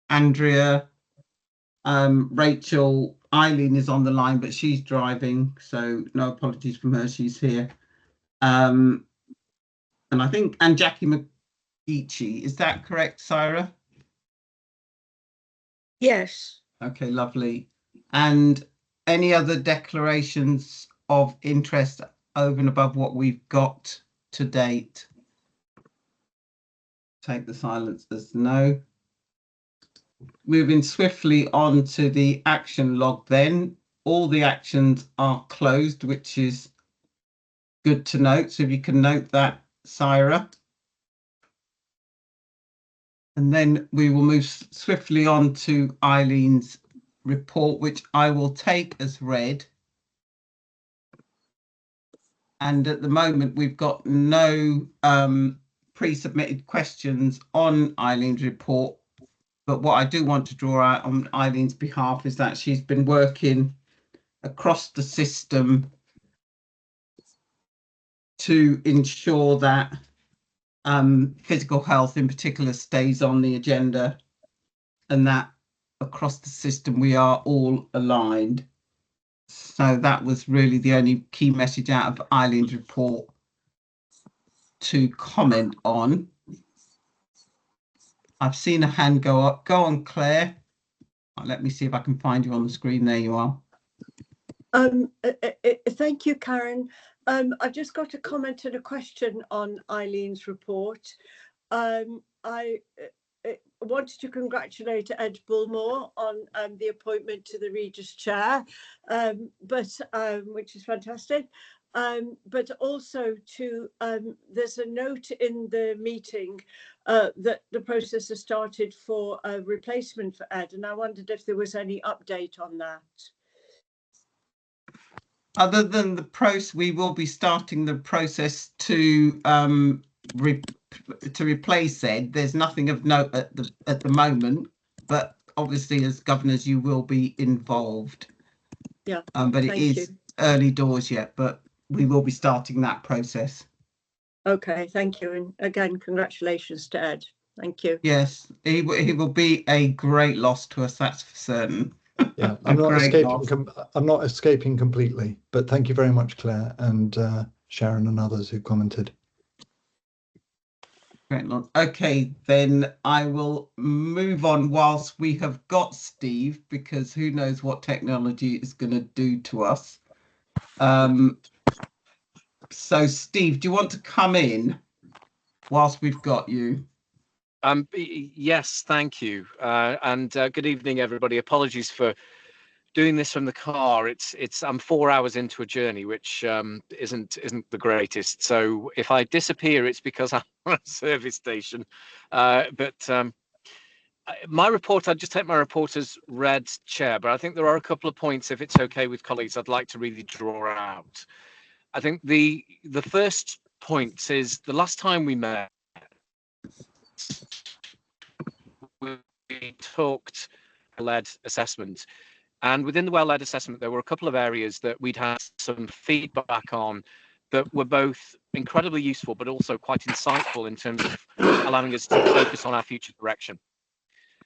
Andrea, Rachel, Eileen is on the line, but she's driving, so no apologies from her. She's here. And I think, and Jackie McGeechy, is that correct, Syra? Yes. Okay, lovely. And any other declarations of interest over and above what we've got to date? Take the silence as no. Moving swiftly on to the action log then. All the actions are closed, which is good to note. So if you can note that, Syra. And then we will move swiftly on to Eileen's report, which I will take as read. And at the moment, we've got no pre-submitted questions on Eileen's report. But what I do want to draw out on Eileen's behalf is that she's been working across the system to ensure that physical health in particular stays on the agenda, and that across the system we are all aligned. So that was really the only key message out of Eileen's report to comment on. I've seen a hand go up. Go on, Claire. Let me see if I can find you on the screen. There you are. Thank you, Karen. I've just got a comment and a question on Eileen's report. I wanted to congratulate Ed Bullmore on the appointment to the Regis Chair, which is fantastic. But also to, there's a note in the meeting that the process has started for a replacement for Ed, and I wondered if there was any update on that. Other than the process, we will be starting the process to replace Ed. There's nothing of note at the moment, but obviously as governors you will be involved. Yeah. But it is early doors yet, but we will be starting that process. Okay, thank you, and again congratulations to Ed. Thank you. Yes, he will be a great loss to us, that's for certain. Yeah, I'm not escaping completely, but thank you very much, Claire and Sharon and others who commented. Great. Okay, then I will move on whilst we have got Steve, because who knows what technology is going to do to us. So Steve, do you want to come in whilst we've got you? Yes, thank you. And good evening, everybody. Apologies for doing this from the car. I'm 4 hours into a journey, which isn't the greatest. So if I disappear, it's because I'm at a service station. But my report, I'd just take my report as read, Chair. But I think there are a couple of points, if it's okay with colleagues, I'd like to really draw out. I think the first point is the last time we met, we talked led assessment, and within the well-led assessment there were a couple of areas that we'd had some feedback on that were both incredibly useful but also quite insightful in terms of allowing us to focus on our future direction.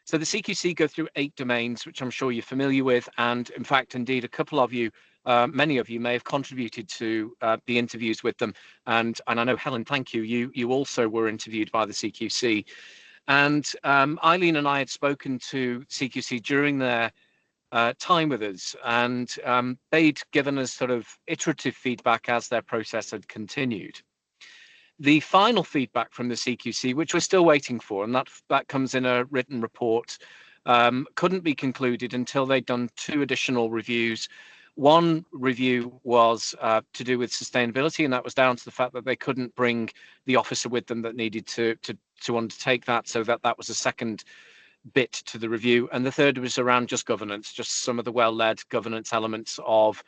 So the CQC go through 8 domains, which I'm sure you're familiar with, and in fact indeed a couple of you, many of you may have contributed to the interviews with them, and I know, Helen, thank you, you also were interviewed by the CQC. And Eileen and I had spoken to CQC during their time with us, and they'd given us sort of iterative feedback as their process had continued. The final feedback from the CQC, which we're still waiting for, and that comes in a written report, couldn't be concluded until they'd done 2 additional reviews. One review was to do with sustainability, and that was down to the fact that they couldn't bring the officer with them that needed to undertake that, so that was a second bit to the review. And the third was around just governance, just some of the well-led governance elements of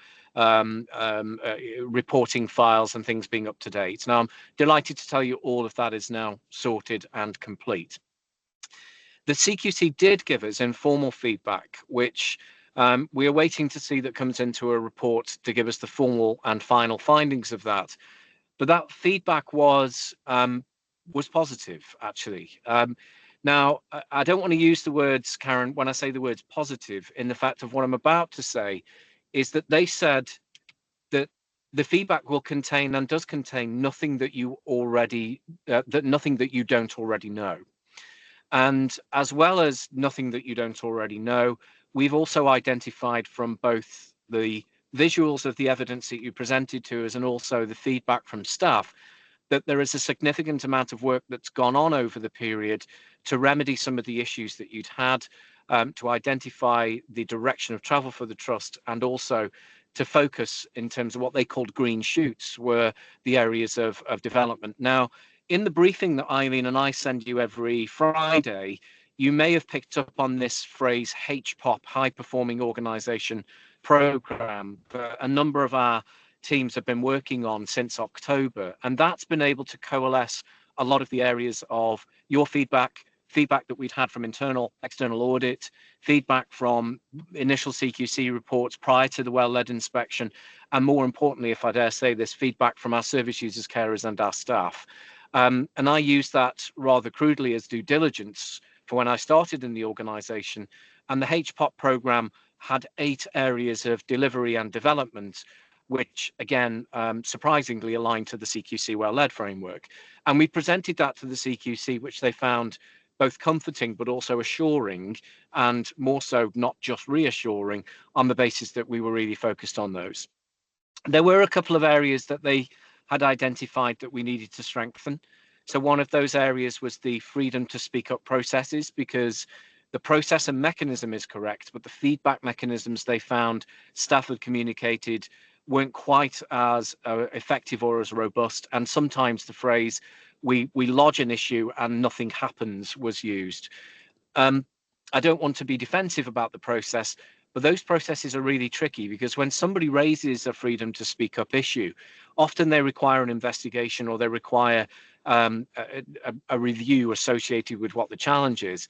reporting files and things being up to date. Now, I'm delighted to tell you all of that is now sorted and complete. The CQC did give us informal feedback, which we are waiting to see that comes into a report to give us the formal and final findings of that. But that feedback was positive, actually. Now, I don't want to use the words, Karen, when I say the words positive, in the fact of what I'm about to say, is that they said that the feedback will contain and does contain nothing that you already, nothing that you don't already know. And as well as nothing that you don't already know, we've also identified from both the visuals of the evidence that you presented to us and also the feedback from staff that there is a significant amount of work that's gone on over the period to remedy some of the issues that you'd had, to identify the direction of travel for the trust, and also to focus in terms of what they called green shoots were the areas of development. Now, in the briefing that Eileen and I send you every Friday, you may have picked up on this phrase HPOP, High Performing Organization Program, that a number of our teams have been working on since October. And that's been able to coalesce a lot of the areas of your feedback that we'd had from internal, external audit, feedback from initial CQC reports prior to the well-led inspection, and more importantly, if I dare say this, feedback from our service users, carers and our staff. And I use that rather crudely as due diligence for when I started in the organisation. And the HPOP programme had 8 areas of delivery and development, which again, surprisingly aligned to the CQC well-led framework. And we presented that to the CQC, which they found both comforting, but also assuring, and more so not just reassuring, on the basis that we were really focused on those. There were a couple of areas that they had identified that we needed to strengthen. So one of those areas was the freedom to speak up processes, because the process and mechanism is correct, but the feedback mechanisms they found staff had communicated weren't quite as effective or as robust. And sometimes the phrase, we lodge an issue and nothing happens, was used. I don't want to be defensive about the process, but those processes are really tricky, because when somebody raises a freedom to speak up issue, often they require an investigation, or they require a review associated with what the challenge is.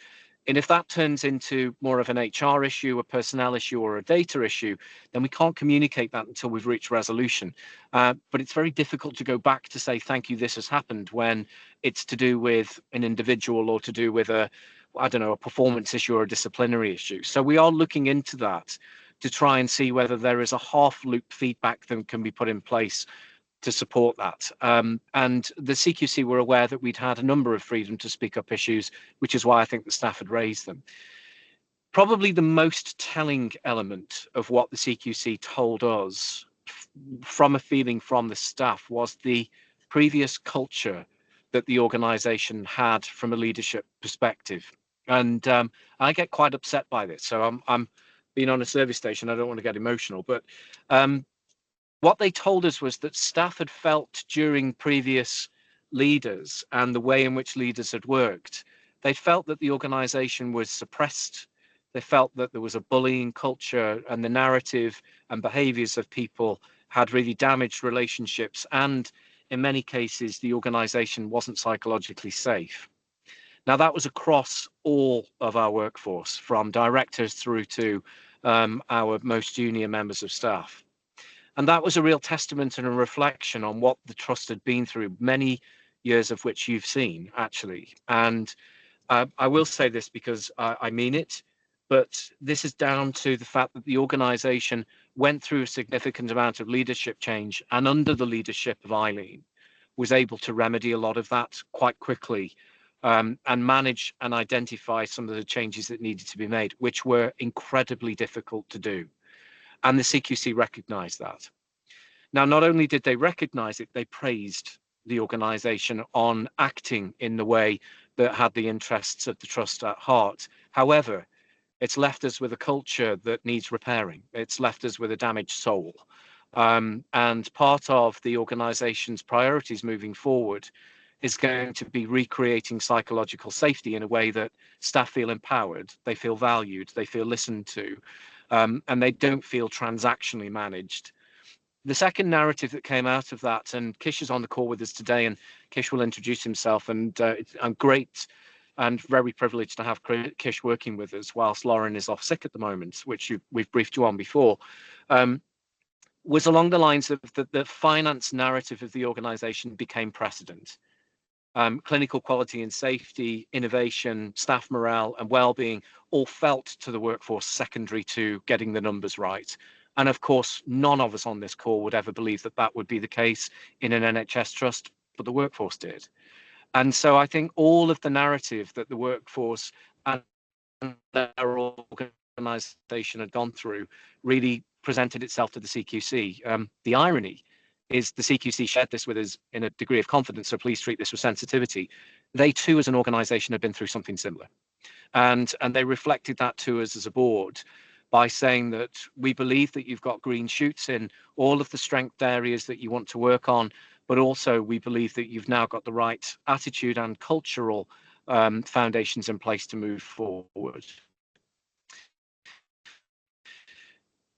And if that turns into more of an HR issue, a personnel issue, or a data issue, then we can't communicate that until we've reached resolution. But it's very difficult to go back to say, thank you, this has happened, when it's to do with an individual or to do with a performance issue or a disciplinary issue. So we are looking into that to try and see whether there is a half loop feedback that can be put in place to support that. And the CQC were aware that we'd had a number of freedom to speak up issues, which is why I think the staff had raised them. Probably the most telling element of what the CQC told us from a feeling from the staff was the previous culture that the organisation had from a leadership perspective. And I get quite upset by this. So I'm being on a service station, I don't want to get emotional, but what they told us was that staff had felt during previous leaders and the way in which leaders had worked, they felt that the organisation was suppressed. They felt that there was a bullying culture, and the narrative and behaviours of people had really damaged relationships, and in many cases the organisation wasn't psychologically safe. Now, that was across all of our workforce, from directors through to our most junior members of staff. And that was a real testament and a reflection on what the trust had been through, many years of which you've seen, actually. And I will say this because I mean it, but this is down to the fact that the organisation went through a significant amount of leadership change, and under the leadership of Eileen, was able to remedy a lot of that quite quickly, and manage and identify some of the changes that needed to be made, which were incredibly difficult to do. And the CQC recognised that. Now, not only did they recognise it, they praised the organisation on acting in the way that had the interests of the trust at heart. However, it's left us with a culture that needs repairing. It's left us with a damaged soul. And part of the organisation's priorities moving forward is going to be recreating psychological safety in a way that staff feel empowered, they feel valued, they feel listened to, and they don't feel transactionally managed. The second narrative that came out of that, and Kish is on the call with us today, and Kish will introduce himself, and I'm great and very privileged to have Kish working with us whilst Lauren is off sick at the moment, which we've briefed you on before, was along the lines of the finance narrative of the organisation became precedent. clinical quality and safety, innovation, staff morale and well-being all felt to the workforce secondary to getting the numbers right. And of course, none of us on this call would ever believe that that would be the case in an NHS trust, but the workforce did. And so I think all of the narrative that the workforce and their organisation had gone through really presented itself to the CQC. The irony is the CQC shared this with us in a degree of confidence, so please treat this with sensitivity. They too, as an organisation, had been through something similar. And they reflected that to us as a board by saying that we believe that you've got green shoots in all of the strength areas that you want to work on, but also we believe that you've now got the right attitude and cultural foundations in place to move forward.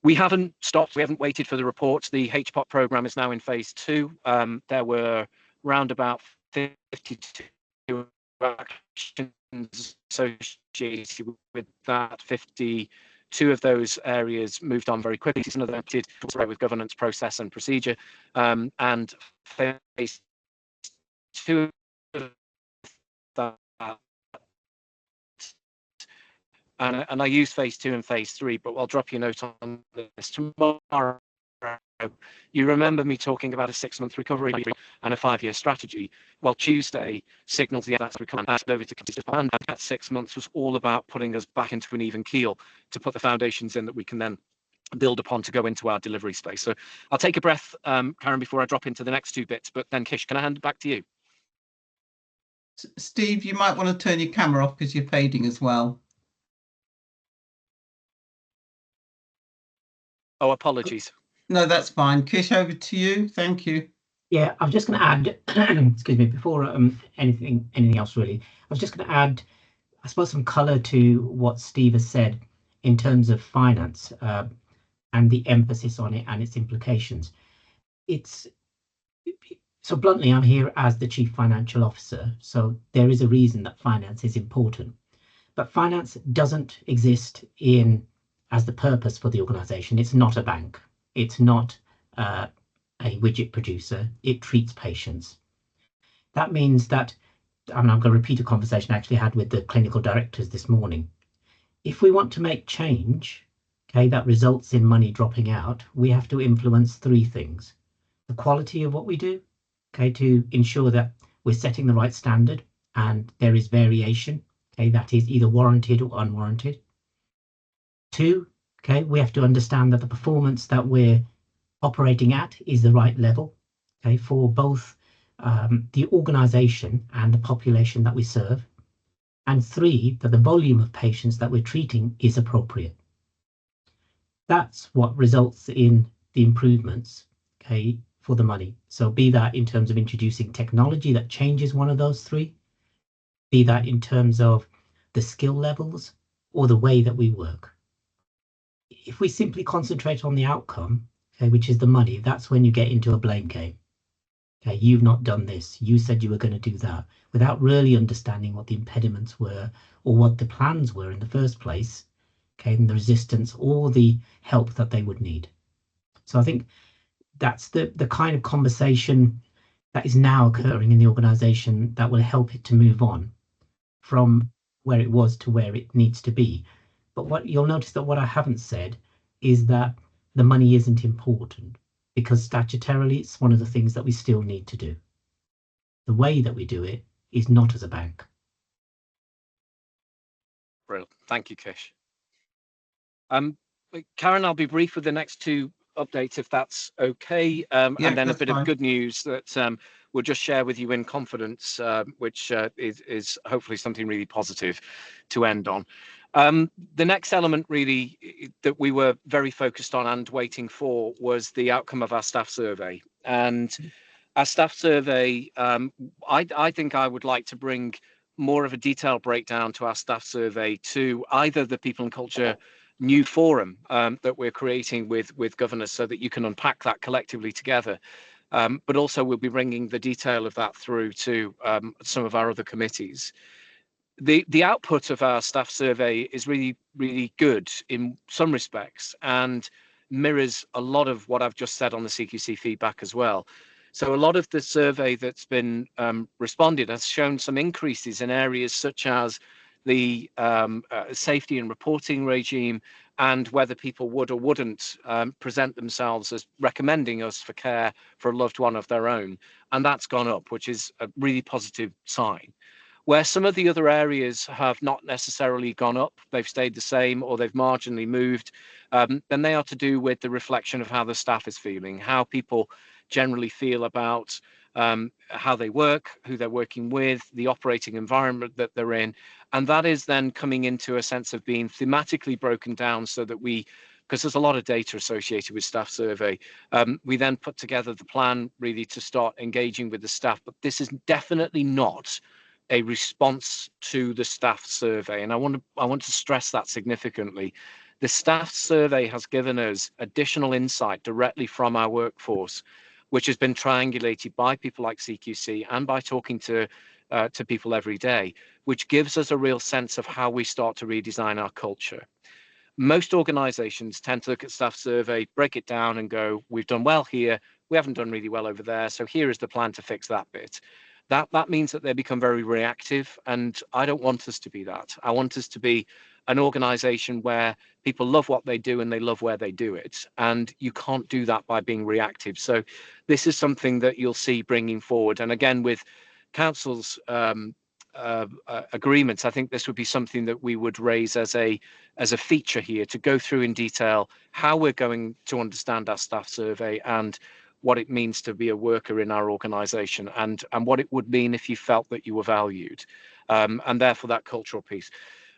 We haven't stopped, we haven't waited for the reports. The HPOT programme is now in phase 2. There were round about 52 actions associated with that. 52 of those areas moved on very quickly. Some of them did with governance, process and procedure. And phase 2 of that, and I use phase 2 and phase 3, but I'll drop you a note on this tomorrow. You remember me talking about a 6-month recovery and a 5-year strategy. Well, Tuesday signals the that's recovery over to and that 6 months was all about putting us back into an even keel to put the foundations in that we can then build upon to go into our delivery space. So I'll take a breath, Karen, before I drop into the next 2 bits, but then Kish, can I hand it back to you? Steve, you might want to turn your camera off because you're fading as well. Oh, apologies. No, that's fine. Kish, over to you. Thank you. Yeah, I'm just going to add, excuse me, before anything else really, I was just going to add, I suppose, some colour to what Steve has said in terms of finance and the emphasis on it and its implications. So bluntly, I'm here as the Chief Financial Officer, so there is a reason that finance is important. But finance doesn't exist as the purpose for the organisation. It's not a bank. It's not a widget producer. It treats patients. That means that, and I'm going to repeat a conversation I actually had with the clinical directors this morning. If we want to make change, okay, that results in money dropping out, we have to influence 3 things. The quality of what we do, okay, to ensure that we're setting the right standard and there is variation, okay, that is either warranted or unwarranted. 2, okay, we have to understand that the performance that we're operating at is the right level, okay, for both the organisation and the population that we serve. And 3, that the volume of patients that we're treating is appropriate. That's what results in the improvements, okay, for the money. So be that in terms of introducing technology that changes one of those 3, be that in terms of the skill levels or the way that we work. If we simply concentrate on the outcome, okay, which is the money, that's when you get into a blame game. Okay, you've not done this, you said you were going to do that, without really understanding what the impediments were or what the plans were in the first place, okay, and the resistance or the help that they would need. So I think that's the kind of conversation that is now occurring in the organisation that will help it to move on from where it was to where it needs to be. But what you'll notice that what I haven't said is that the money isn't important, because statutorily it's one of the things that we still need to do. The way that we do it is not as a bank. Brilliant. Thank you, Kish. Karen, I'll be brief with the next 2 updates if that's okay. And then a bit of good news that we'll just share with you in confidence, which is hopefully something really positive to end on. The next element really that we were very focused on and waiting for was the outcome of our staff survey. And our staff survey, I think I would like to bring more of a detailed breakdown to our staff survey to either the People and Culture new forum that we're creating with governors so that you can unpack that collectively together. But also we'll be bringing the detail of that through to some of our other committees. The output of our staff survey is really, really good in some respects and mirrors a lot of what I've just said on the CQC feedback as well. So a lot of the survey that's been responded has shown some increases in areas such as the safety and reporting regime, and whether people would or wouldn't present themselves as recommending us for care for a loved one of their own. And that's gone up, which is a really positive sign. Where some of the other areas have not necessarily gone up, they've stayed the same, or they've marginally moved, then they are to do with the reflection of how the staff is feeling, how people generally feel about how they work, who they're working with, the operating environment that they're in. And that is then coming into a sense of being thematically broken down so that because there's a lot of data associated with staff survey, we then put together the plan really to start engaging with the staff. But this is definitely not a response to the staff survey. And I want to stress that significantly. The staff survey has given us additional insight directly from our workforce, which has been triangulated by people like CQC and by talking to people every day, which gives us a real sense of how we start to redesign our culture. Most organizations tend to look at staff survey, break it down and go, we've done well here, we haven't done really well over there, so here is the plan to fix that bit. That means that they become very reactive, and I don't want us to be that. I want us to be an organization where people love what they do and they love where they do it, and you can't do that by being reactive. So this is something that you'll see bringing forward, and again with council's agreements, I think this would be something that we would raise as a feature here, to go through in detail how we're going to understand our staff survey and what it means to be a worker in our organisation, and what it would mean if you felt that you were valued, and therefore that cultural piece.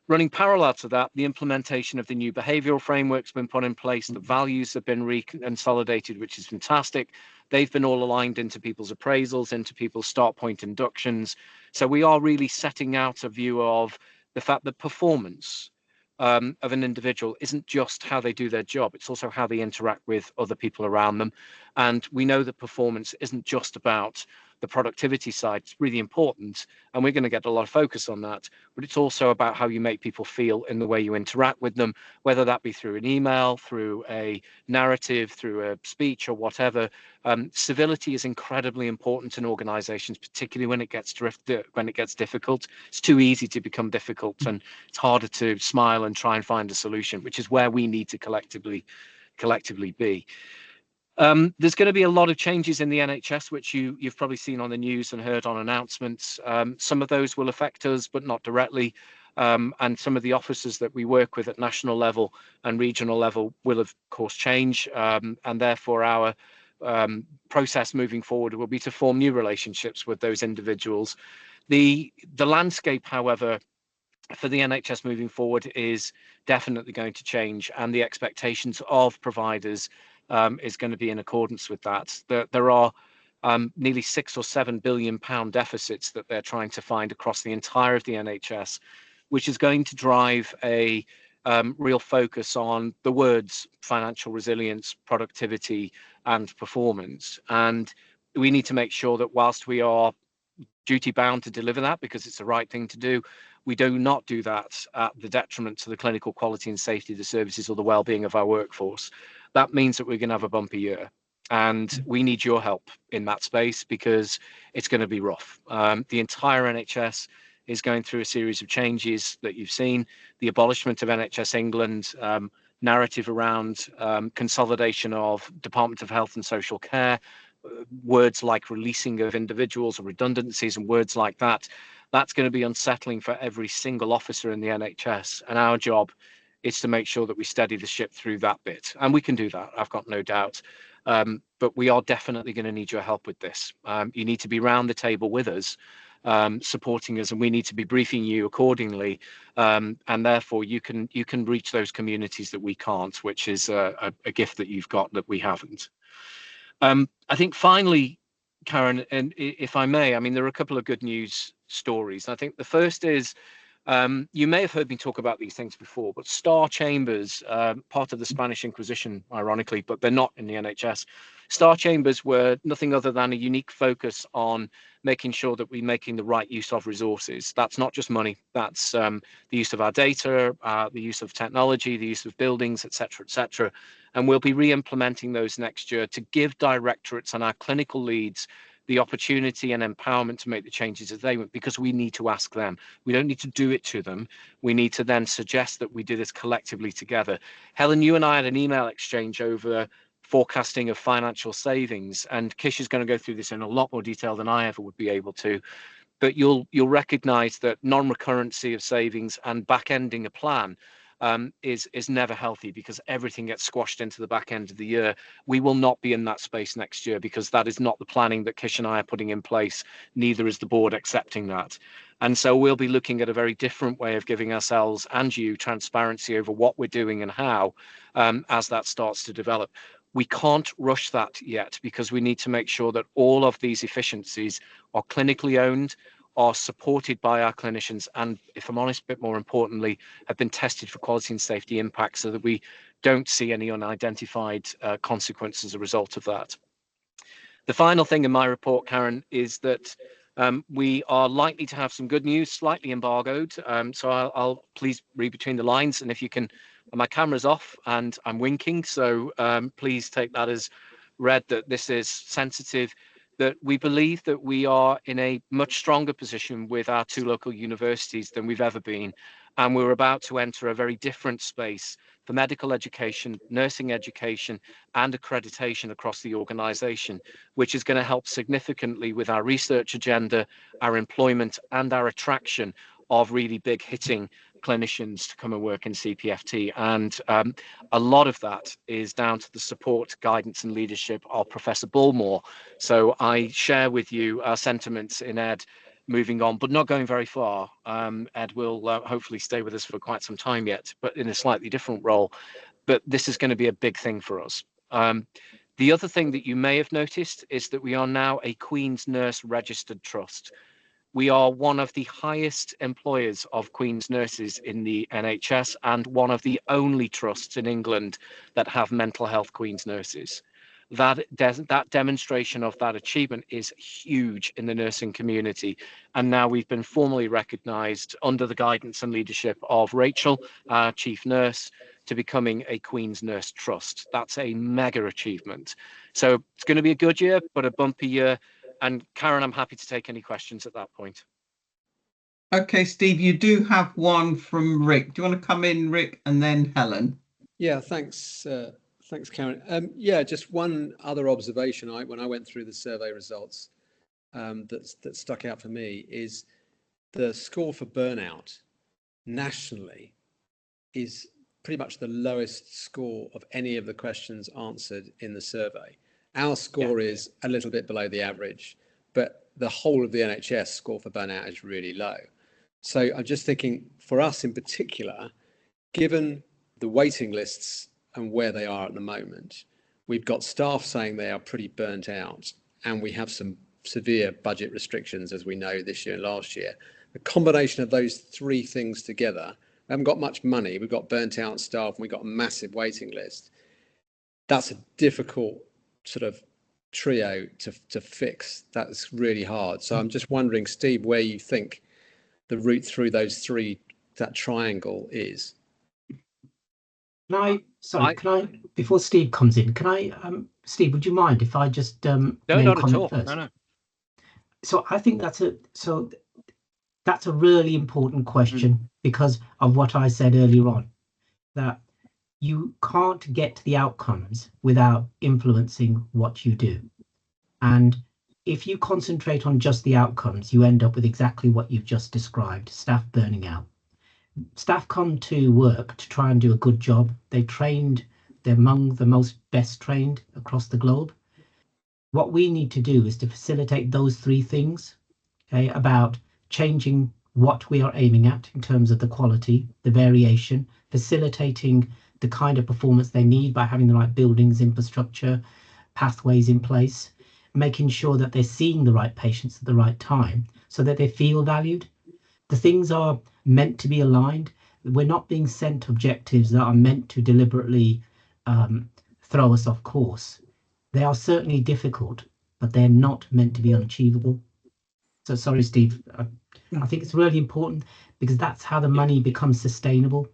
Running parallel to that, the implementation of the new behavioural framework's been put in place. The values have been reconsolidated, which is fantastic. They've been all aligned into people's appraisals, into people's start point inductions. So we are really setting out a view of the fact that performance of an individual isn't just how they do their job, it's also how they interact with other people around them. And we know that performance isn't just about the productivity side. It's really important, and we're going to get a lot of focus on that, but it's also about how you make people feel in the way you interact with them, whether that be through an email, through a narrative, through a speech, or whatever. Civility is incredibly important in organizations, particularly when it gets difficult. It's too easy to become difficult, and it's harder to smile and try and find a solution, which is where we need to collectively be. There's going to be a lot of changes in the NHS, which you've probably seen on the news and heard on announcements. Some of those will affect us, but not directly. And some of the officers that we work with at national level and regional level will, of course, change. And therefore, our process moving forward will be to form new relationships with those individuals. The landscape, however, for the NHS moving forward is definitely going to change, and the expectations of providers is going to be in accordance with that. There are nearly £6 or £7 billion deficits that they're trying to find across the entire of the NHS, which is going to drive a real focus on the words financial resilience, productivity, and performance. And we need to make sure that whilst we are duty bound to deliver that, because it's the right thing to do, we do not do that at the detriment to the clinical quality and safety of the services or the well-being of our workforce. That means that we're going to have a bumpy year, and we need your help in that space, because it's going to be rough. The entire NHS is going through a series of changes that you've seen. The abolishment of NHS England, narrative around consolidation of Department of Health and Social Care, words like releasing of individuals or redundancies and words like that. That's going to be unsettling for every single officer in the NHS. And our job is to make sure that we steady the ship through that bit. And we can do that, I've got no doubt. But we are definitely going to need your help with this. You need to be round the table with us, supporting us, and we need to be briefing you accordingly. And therefore you can reach those communities that we can't, which is a gift that you've got that we haven't. I think finally, Karen, and if I may, I mean, there are a couple of good news stories. I think the first is, you may have heard me talk about these things before, but Star Chambers, part of the Spanish Inquisition, ironically, but they're not in the NHS. Star Chambers were nothing other than a unique focus on making sure that we're making the right use of resources. That's not just money, that's the use of our data, the use of technology, the use of buildings, etc., etc. And we'll be re-implementing those next year to give directorates and our clinical leads the opportunity and empowerment to make the changes as they want, because we need to ask them. We don't need to do it to them. We need to then suggest that we do this collectively together. Helen, you and I had an email exchange over forecasting of financial savings, and Kish is going to go through this in a lot more detail than I ever would be able to. But you'll recognise that non-recurrency of savings and back-ending a plan is never healthy, because everything gets squashed into the back end of the year. We will not be in that space next year, because that is not the planning that Kish and I are putting in place. Neither is the board accepting that. And so we'll be looking at a very different way of giving ourselves and you transparency over what we're doing and how, as that starts to develop. We can't rush that yet, because we need to make sure that all of these efficiencies are clinically owned, are supported by our clinicians, and, if I'm honest, a bit more importantly, have been tested for quality and safety impact, so that we don't see any unidentified consequences as a result of that. The final thing in my report, Karen, is that we are likely to have some good news, slightly embargoed. So I'll please read between the lines, and if you can, my camera's off and I'm winking, so please take that as read that this is sensitive. That we believe that we are in a much stronger position with our two local universities than we've ever been. And we're about to enter a very different space for medical education, nursing education, and accreditation across the organisation, which is going to help significantly with our research agenda, our employment, and our attraction of really big hitting clinicians to come and work in CPFT. And a lot of that is down to the support, guidance and leadership of Professor Bullmore. So I share with you our sentiments in Ed moving on, but not going very far. Ed will hopefully stay with us for quite some time yet, but in a slightly different role. But this is going to be a big thing for us. The other thing that you may have noticed is that we are now a Queen's Nurse registered trust. We are one of the highest employers of Queen's nurses in the NHS, and one of the only trusts in England that have mental health Queen's nurses. That demonstration of that achievement is huge in the nursing community. And now we've been formally recognised under the guidance and leadership of Rachel, our chief nurse, to becoming a Queen's Nurse Trust. That's a mega achievement. So it's going to be a good year, but a bumpy year. And Karen, I'm happy to take any questions at that point. Okay, Steve, you do have one from Rick. Do you want to come in, Rick, and then Helen? Yeah, thanks. Thanks, Karen. Yeah, just one other observation. When I went through the survey results, that stuck out for me is the score for burnout nationally is pretty much the lowest score of any of the questions answered in the survey. Our score is a little bit below the average, but the whole of the NHS score for burnout is really low. So I'm just thinking, for us in particular, given the waiting lists and where they are at the moment, we've got staff saying they are pretty burnt out, and we have some severe budget restrictions, as we know, this year and last year. The combination of those three things together, we haven't got much money, we've got burnt out staff, and we've got a massive waiting list. That's a difficult sort of trio to fix. That's really hard. So I'm just wondering, Steve, where you think the route through those three, that triangle is. Can I, before Steve comes in, Steve, would you mind if I just No, not at all. first? No. So I think that's a really important question because of what I said earlier on, that you can't get to the outcomes without influencing what you do. And if you concentrate on just the outcomes, you end up with exactly what you've just described, staff burning out. Staff come to work to try and do a good job. They're among the most best trained across the globe. What we need to do is to facilitate those three things, okay, about changing what we are aiming at in terms of the quality, the variation, facilitating the kind of performance they need by having the right buildings, infrastructure, pathways in place, making sure that they're seeing the right patients at the right time so that they feel valued. The things are meant to be aligned. We're not being sent objectives that are meant to deliberately throw us off course. They are certainly difficult, but they're not meant to be unachievable. So sorry, Steve. I think it's really important because that's how the money becomes sustainable.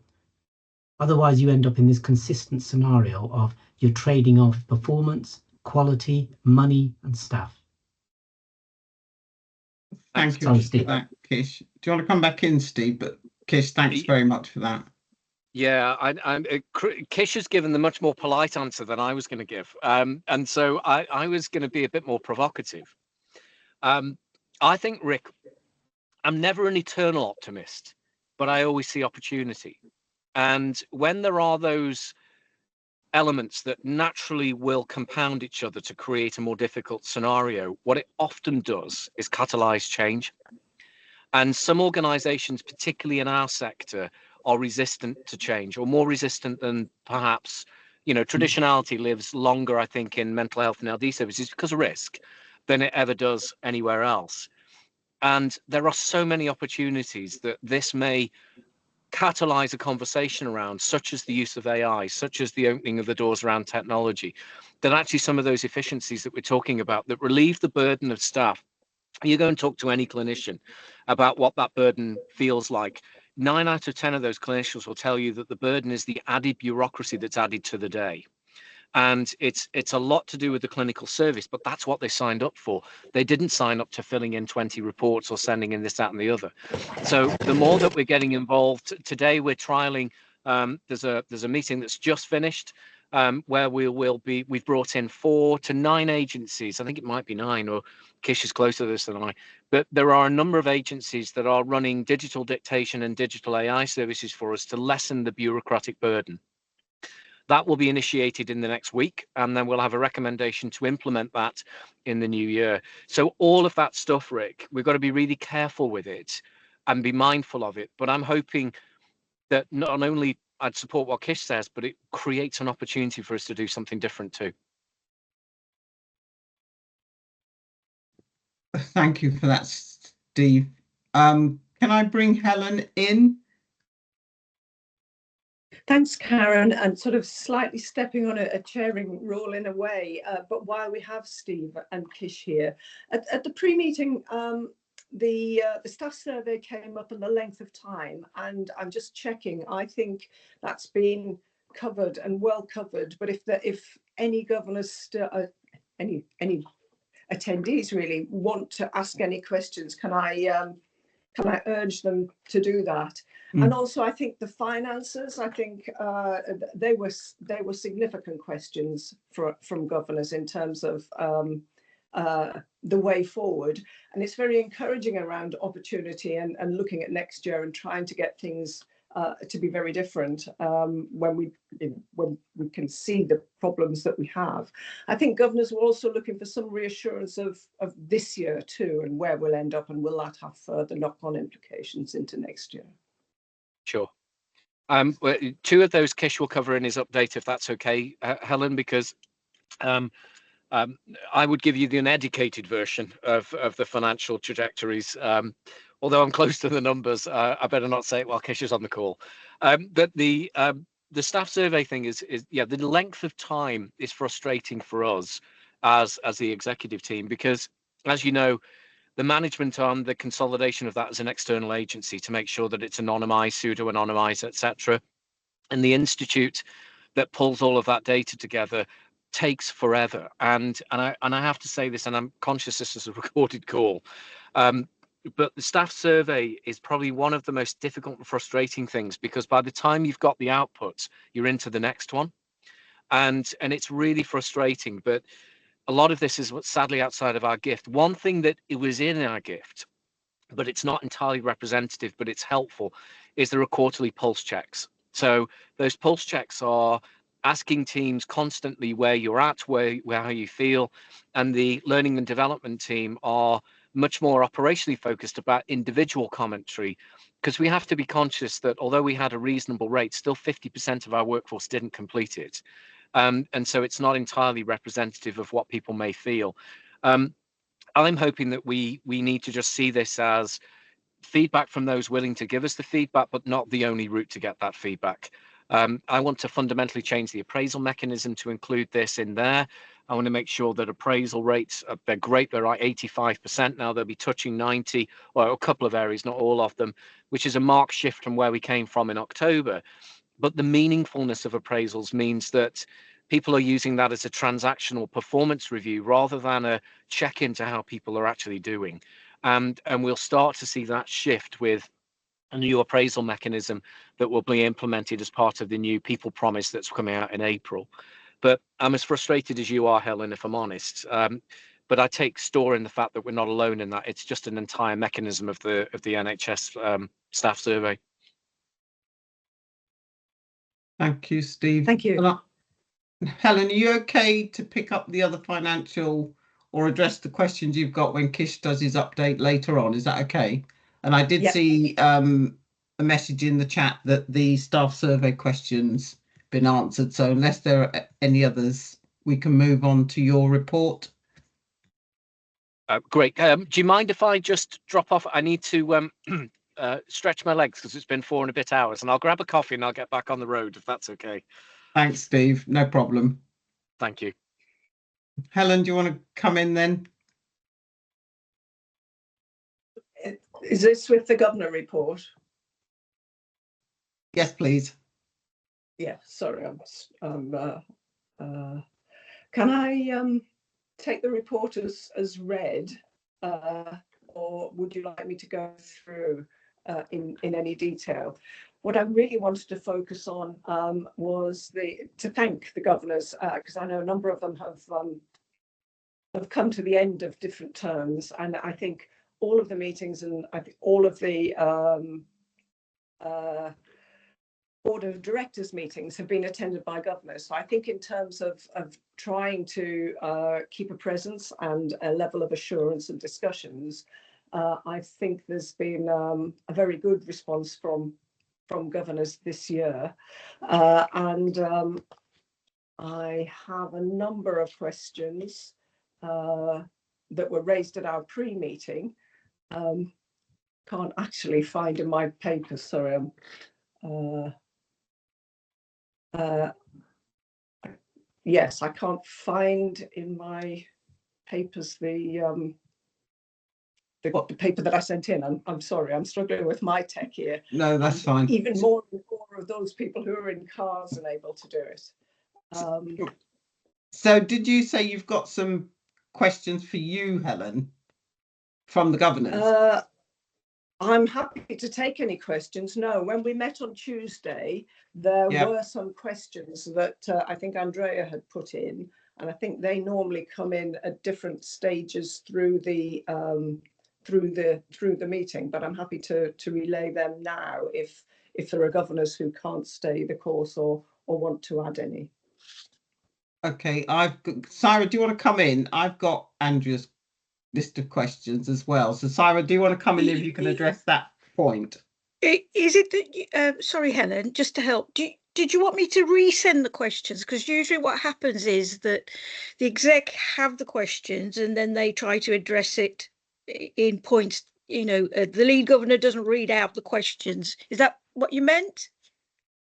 Otherwise, you end up in this consistent scenario of you're trading off performance, quality, money, and staff. Thank you Sorry, for Steve. that, Kish. Do you want to come back in, Steve? But Kish, thanks very much for that. Yeah, Kish has given the much more polite answer than I was going to give, and so I was going to be a bit more provocative. I think, Rick, I'm never an eternal optimist, but I always see opportunity. And when there are those elements that naturally will compound each other to create a more difficult scenario, what it often does is catalyze change. And some organizations, particularly in our sector, are resistant to change, or more resistant than perhaps, traditionality lives longer, I think, in mental health and LD services because of risk than it ever does anywhere else. And there are so many opportunities that this may catalyze a conversation around, such as the use of AI, such as the opening of the doors around technology, that actually some of those efficiencies that we're talking about that relieve the burden of staff. You go and talk to any clinician about what that burden feels like. 9 out of 10 of those clinicians will tell you that the burden is the added bureaucracy that's added to the day. And it's a lot to do with the clinical service, but that's what they signed up for. They didn't sign up to filling in 20 reports or sending in this, that, and the other. So the more that we're getting involved, today we're trialing. There's a meeting that's just finished where we've brought in 4 to 9 agencies. I think it might be 9, or Kish is closer to this than I. But there are a number of agencies that are running digital dictation and digital AI services for us to lessen the bureaucratic burden. That will be initiated in the next week, and then we'll have a recommendation to implement that in the new year. So all of that stuff, Rick, we've got to be really careful with it and be mindful of it. But I'm hoping that not only I'd support what Kish says, but it creates an opportunity for us to do something different too. Thank you for that, Steve. Can I bring Helen in? Thanks, Karen, and sort of slightly stepping on a chairing role in a way. But while we have Steve and Kish here, at the pre-meeting, the staff survey came up and the length of time, and I'm just checking. I think that's been covered and well covered. But if any governors, any attendees really want to ask any questions, can I urge them to do that? And also, I think the finances, I think they were significant questions from governors in terms of the way forward. And it's very encouraging around opportunity and looking at next year and trying to get things to be very different when we can see the problems that we have. I think governors were also looking for some reassurance of this year too, and where we'll end up, and will that have further knock-on implications into next year? Sure. 2 of those Kish will cover in his update, if that's okay, Helen, because I would give you the uneducated version of the financial trajectories. Although I'm close to the numbers, I better not say it while Kish is on the call. But the staff survey thing is the length of time is frustrating for us as the executive team, because, as you know, the management on the consolidation of that as an external agency to make sure that it's anonymized, pseudo-anonymized, etc. And the institute that pulls all of that data together takes forever. And I have to say this, and I'm conscious this is a recorded call, but the staff survey is probably one of the most difficult and frustrating things, because by the time you've got the outputs, you're into the next one. And it's really frustrating. But a lot of this is what's sadly outside of our gift. One thing that it was in our gift, but it's not entirely representative, but it's helpful, is there are quarterly pulse checks. So those pulse checks are asking teams constantly where you're at, how you feel, and the learning and development team are much more operationally focused about individual commentary, because we have to be conscious that although we had a reasonable rate, still 50% of our workforce didn't complete it. And so it's not entirely representative of what people may feel. I'm hoping that we need to just see this as feedback from those willing to give us the feedback, but not the only route to get that feedback. I want to fundamentally change the appraisal mechanism to include this in there. I want to make sure that appraisal rates, they're great. They're at 85% now. They'll be touching 90, well, a couple of areas, not all of them, which is a marked shift from where we came from in October. But the meaningfulness of appraisals means that people are using that as a transactional performance review rather than a check into how people are actually doing. And we'll start to see that shift with a new appraisal mechanism that will be implemented as part of the new People Promise that's coming out in April. But I'm as frustrated as you are, Helen, if I'm honest. But I take store in the fact that we're not alone in that. It's just an entire mechanism of the NHS staff survey. Thank you, Steve. Thank you. Helen, are you okay to pick up the other financial or address the questions you've got when Kish does his update later on? Is that okay? And I did see a message in the chat that the staff survey questions been answered. So unless there are any others, we can move on to your report. Great. Do you mind if I just drop off? I need to stretch my legs because it's been 4 and a bit hours, and I'll grab a coffee and I'll get back on the road if that's okay. Thanks, Steve. No problem. Thank you. Helen, do you want to come in then? Is this with the governor report? Yes, please. Yeah, sorry, can I take the report as read, or would you like me to go through in any detail? What I really wanted to focus on was to thank the governors, because I know a number of them have come to the end of different terms, and I think all of the meetings and I think all of the board of directors meetings have been attended by governors. So I think in terms of trying to keep a presence and a level of assurance and discussions, I think there's been a very good response from governors this year. And I have a number of questions that were raised at our pre-meeting. Can't actually find in my papers, sorry. Yes, I can't find in my papers the paper that I sent in. I'm sorry, I'm struggling with my tech here. No, that's fine. Even more of those people who are in cars and able to do it. So did you say you've got some questions for you, Helen, from the governors? I'm happy to take any questions. No, when we met on Tuesday, there were some questions that I think Andrea had put in, and I think they normally come in at different stages through the meeting. But I'm happy to relay them now if there are governors who can't stay the course or want to add any. Okay, Sarah, do you want to come in? I've got Andrea's list of questions as well. So Sarah, do you want to come in if you can address that point? Is it that, sorry, Helen, just to help, did you want me to resend the questions? Because usually what happens is that the exec have the questions and then they try to address it in points, the lead governor doesn't read out the questions. Is that what you meant?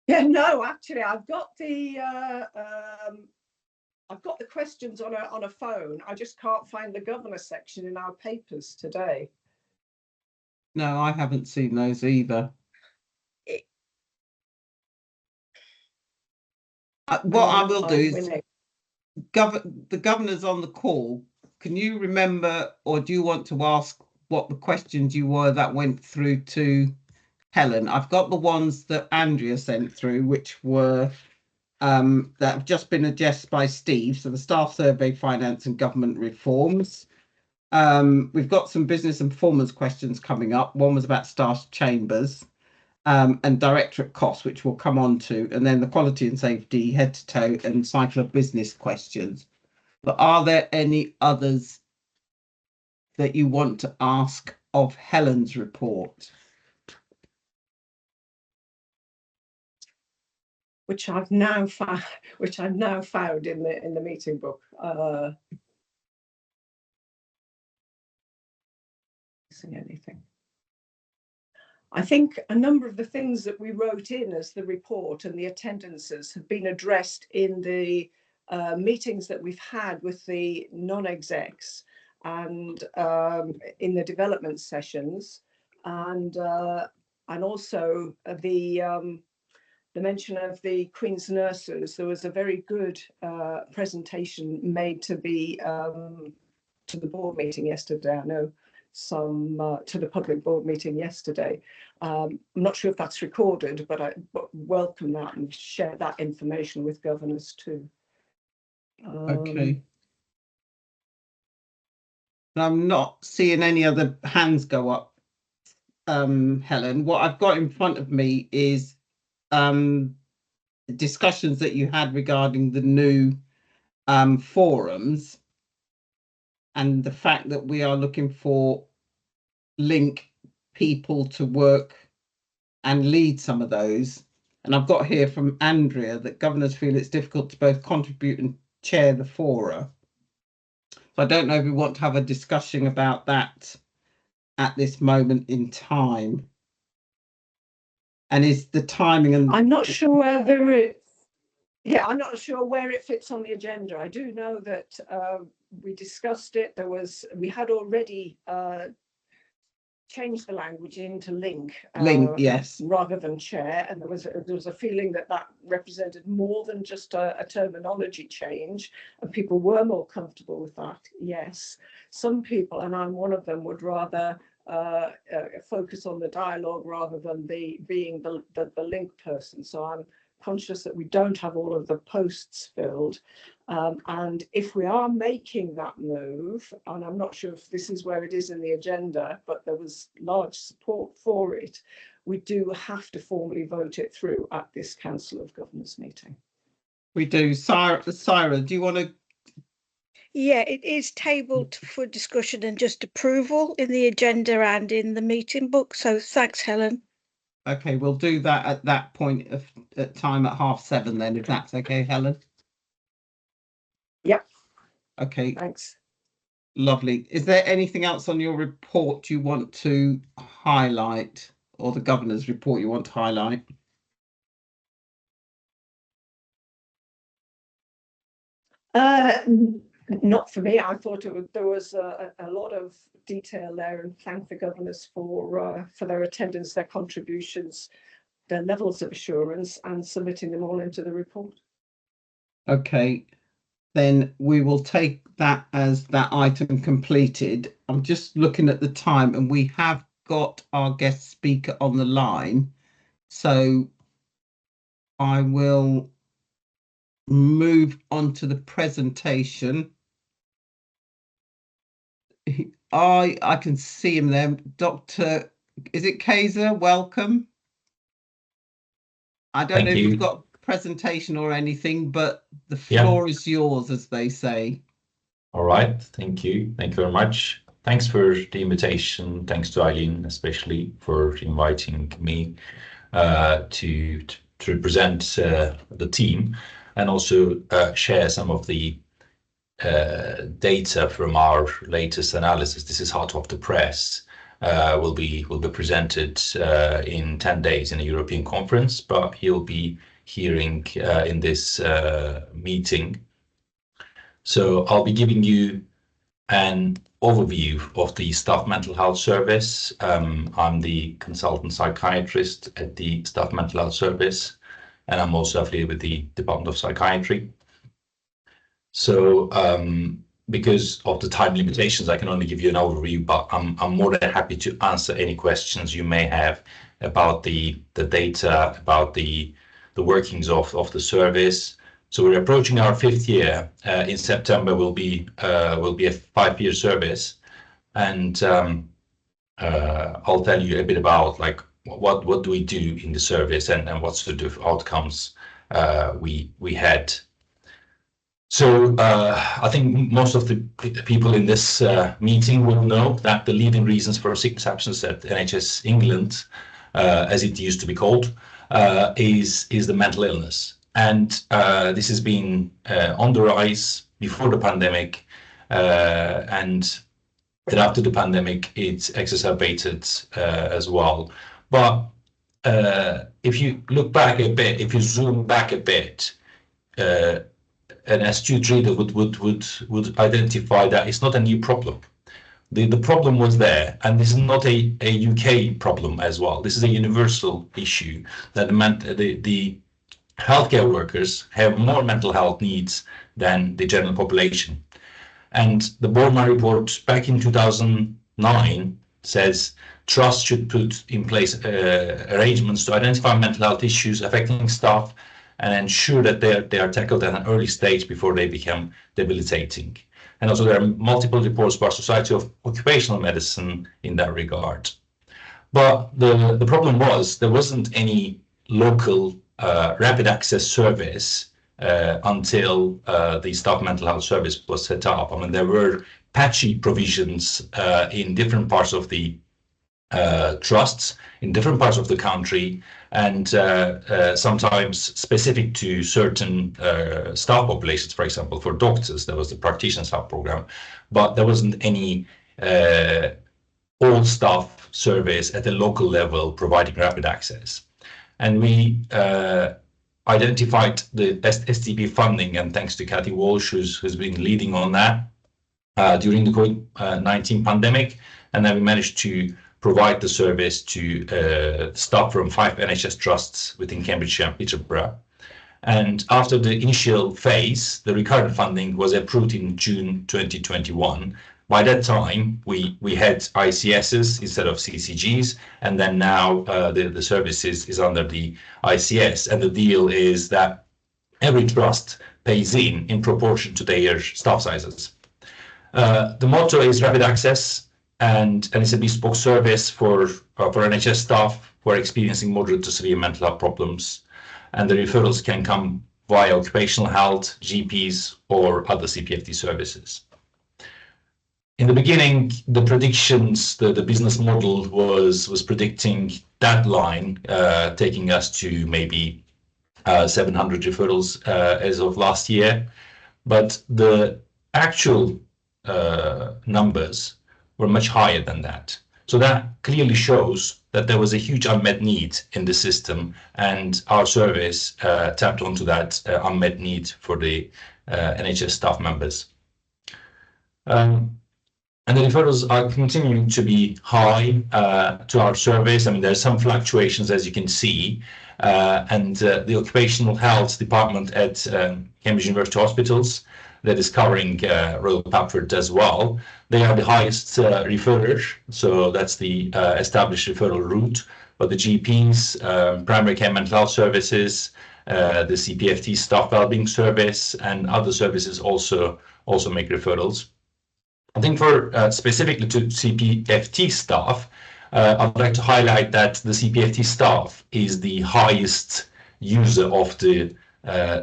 Yeah, no, actually, I've got the questions on a phone. I just can't find the governor section in our papers today. No, I haven't seen those either. What I will do is, the governor's on the call. Can you remember, or do you want to ask what the questions you were that went through to Helen? I've got the ones that Andrea sent through, which were that have just been addressed by Steve. So the staff survey, finance and government reforms. We've got some business and performance questions coming up. One was about staff chambers and directorate costs, which we'll come on to. And then the quality and safety, head to toe and cycle of business questions. But are there any others that you want to ask of Helen's report? Which I've now found in the meeting book. Missing anything? I think a number of the things that we wrote in as the report and the attendances have been addressed in the meetings that we've had with the non-execs and in the development sessions, and also the mention of the Queen's nurses. There was a very good presentation made to the board meeting yesterday. I know some to the public board meeting yesterday. I'm not sure if that's recorded, but I welcome that and share that information with governors too. Okay. I'm not seeing any other hands go up, Helen. What I've got in front of me is discussions that you had regarding the new forums, and the fact that we are looking for link people to work and lead some of those. And I've got here from Andrea that governors feel it's difficult to both contribute and chair the fora. So I don't know if we want to have a discussion about that at this moment in time. And is the timing and I'm not sure whether I'm not sure where it fits on the agenda. I do know that we discussed it. We had already changed the language into link, yes, rather than chair, and there was a feeling that represented more than just a terminology change, and people were more comfortable with that. Yes, some people, and I'm one of them, would rather focus on the dialogue rather than being the link person. So I'm conscious that we don't have all of the posts filled, and if we are making that move, and I'm not sure if this is where it is in the agenda, but there was large support for it, we do have to formally vote it through at this Council of Governors meeting. We do. Syra, do you want to? Yeah, it is tabled for discussion and just approval in the agenda and in the meeting book. So thanks, Helen. Okay, we'll do that at that point of time at 7:30 then, if that's okay, Helen. Yep. Okay. Thanks. Lovely. Is there anything else on your report you want to highlight, or the governor's report you want to highlight? Not for me. I thought there was a lot of detail there, and thank the governors for their attendance, their contributions, their levels of assurance, and submitting them all into the report. Okay, then we will take that as that item completed. I'm just looking at the time, and we have got our guest speaker on the line, so I will move on to the presentation. I can see him there. Dr. Is it Kaiser? Welcome. I don't know if you've got a presentation or anything, but the floor is yours, as they say. All right. Thank you. Thank you very much. Thanks for the invitation. Thanks to Eileen, especially, for inviting me to represent the team, and also share some of the data from our latest analysis. This is hot off the press. Will be presented in 10 days in a European conference, but you'll be hearing in this meeting. So I'll be giving you an overview of the Staff Mental Health Service. I'm the consultant psychiatrist at the Staff Mental Health Service, and I'm also affiliated with the Department of Psychiatry. So because of the time limitations, I can only give you an overview, but I'm more than happy to answer any questions you may have about the data, about the workings of the service. So we're approaching our 5th year. In September will be a 5-year service, and I'll tell you a bit about like what do we do in the service and what sort of outcomes we had. So I think most of the people in this meeting will know that the leading reasons for sickness absence at NHS England, as it used to be called, is the mental illness. And this has been on the rise before the pandemic, and then after the pandemic, it's exacerbated as well. But if you look back a bit, if you zoom back a bit, an astute reader would identify that it's not a new problem. The problem was there, and this is not a UK problem as well. This is a universal issue that the healthcare workers have more mental health needs than the general population. And the Borman report back in 2009 says trusts should put in place arrangements to identify mental health issues affecting staff and ensure that they are tackled at an early stage before they become debilitating. And also there are multiple reports by Society of Occupational Medicine in that regard. But the problem was there wasn't any local rapid access service until the staff mental health service was set up. I mean, there were patchy provisions in different parts of the trusts, in different parts of the country, and sometimes specific to certain staff populations. For example, for doctors, there was the practitioner staff program, but there wasn't any all staff service at the local level providing rapid access. And we identified the STP funding, and thanks to Kathy Walsh, who's been leading on that during the COVID-19 pandemic, and then we managed to provide the service to staff from 5 NHS trusts within Cambridgeshire and Peterborough. And after the initial phase, the recurrent funding was approved in June 2021. By that time, we had ICSs instead of CCGs, and then now the service is under the ICS. And the deal is that every trust pays in proportion to their staff sizes. The motto is rapid access, and it's a bespoke service for NHS staff who are experiencing moderate to severe mental health problems. And the referrals can come via occupational health, GPs, or other CPFT services. In the beginning, the predictions, the business model was predicting that line, taking us to maybe 700 referrals as of last year. But the actual numbers were much higher than that. So that clearly shows that there was a huge unmet need in the system, and our service tapped onto that unmet need for the NHS staff members. And the referrals are continuing to be high to our service. I mean, there's some fluctuations, as you can see, and the occupational health department at Cambridge University Hospitals, that is covering Royal Papford as well. They are the highest referrer, so that's the established referral route. But the GPs, primary care mental health services, the CPFT staff wellbeing service, and other services also make referrals. I think for specifically to CPFT staff, I'd like to highlight that the CPFT staff is the highest user of the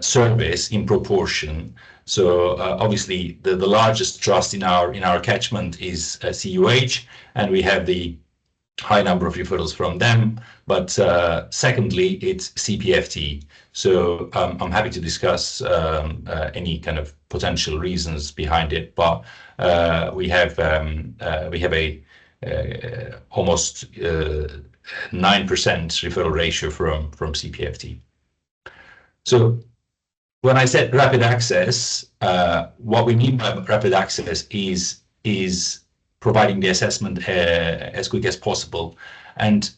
service in proportion. So obviously the largest trust in our catchment is CUH, and we have the high number of referrals from them. But secondly, it's CPFT. So I'm happy to discuss any kind of potential reasons behind it. But we have a almost 9% referral ratio from CPFT. So when I said rapid access, what we mean by rapid access is providing the assessment as quick as possible. And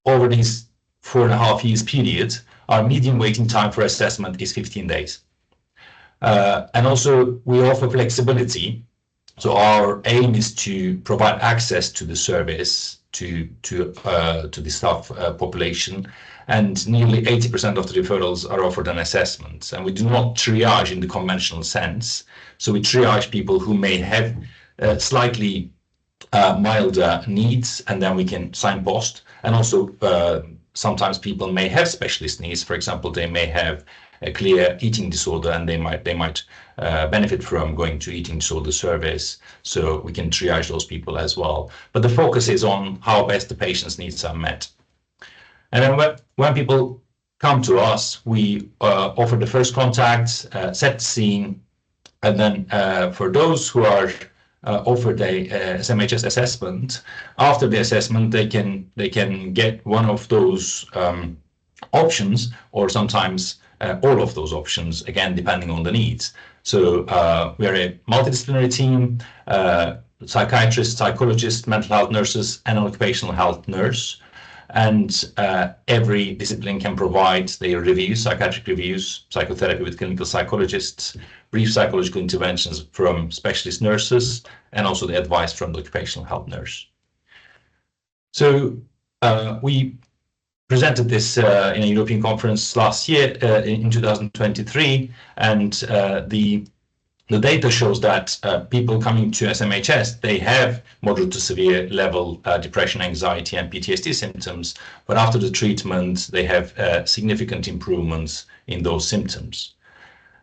over these 4.5 years period, our median waiting time for assessment is 15 days. And also we offer flexibility. So our aim is to provide access to the service to the staff population, and nearly 80% of the referrals are offered an assessment. And we do not triage in the conventional sense. So we triage people who may have slightly milder needs, and then we can signpost. And also sometimes people may have specialist needs. For example, they may have a clear eating disorder, and they might benefit from going to eating disorder service. So we can triage those people as well. But the focus is on how best the patient's needs are met. And then when people come to us, we offer the first contact, set the scene, and then for those who are offered a SMHS assessment, after the assessment, they can get one of those options, or sometimes all of those options, again, depending on the needs. So we are a multidisciplinary team, psychiatrists, psychologists, mental health nurses, and an occupational health nurse. And every discipline can provide their reviews, psychiatric reviews, psychotherapy with clinical psychologists, brief psychological interventions from specialist nurses, and also the advice from the occupational health nurse. So we presented this in a European conference last year in 2023, and the data shows that people coming to SMHS, they have moderate to severe level depression, anxiety, and PTSD symptoms, but after the treatment, they have significant improvements in those symptoms.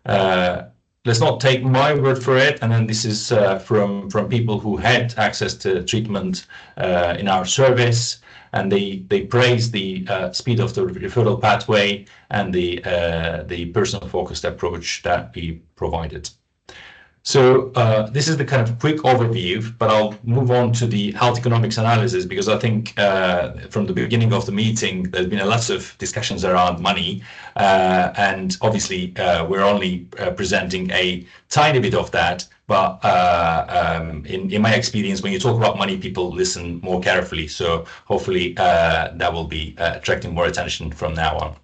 Let's not take my word for it, and then this is from people who had access to treatment in our service, and they praise the speed of the referral pathway and the person-focused approach that we provided. So this is the kind of quick overview, but I'll move on to the health economics analysis, because I think from the beginning of the meeting, there's been a lot of discussions around money. And obviously, we're only presenting a tiny bit of that. But in my experience, when you talk about money, people listen more carefully. So hopefully that will be attracting more attention from now on.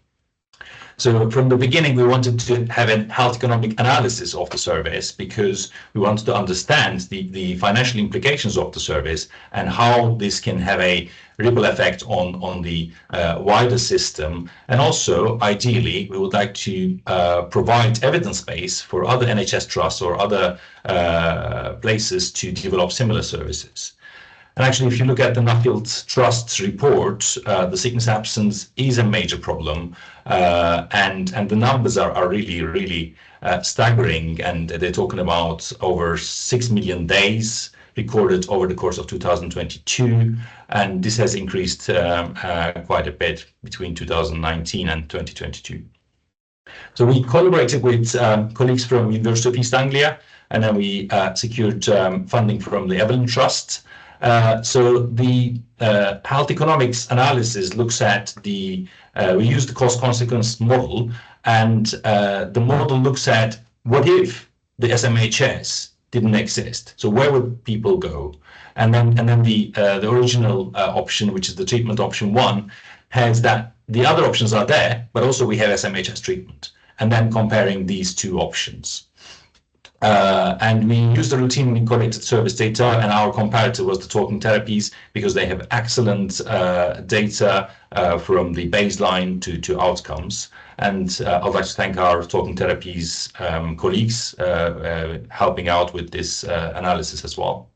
So from the beginning, we wanted to have a health economic analysis of the service, because we wanted to understand the financial implications of the service and how this can have a ripple effect on the wider system. And also, ideally, we would like to provide evidence base for other NHS trusts or other places to develop similar services. And actually, if you look at the Nuffield Trust's report, the sickness absence is a major problem, and the numbers are really staggering. And they're talking about over 6 million days recorded over the course of 2022, and this has increased quite a bit between 2019 and 2022. So we collaborated with colleagues from University of East Anglia, and then we secured funding from the Evelyn Trust. So the health economics analysis looks at we use the cost consequence model, and the model looks at what if the SMHS didn't exist. So where would people go? And then the original option, which is the treatment option 1, has that the other options are there, but also we have SMHS treatment, and then comparing these two options. And we used the routinely collected service data, and our comparator was the talking therapies, because they have excellent data from the baseline to outcomes. And I'd like to thank our talking therapies colleagues helping out with this analysis as well.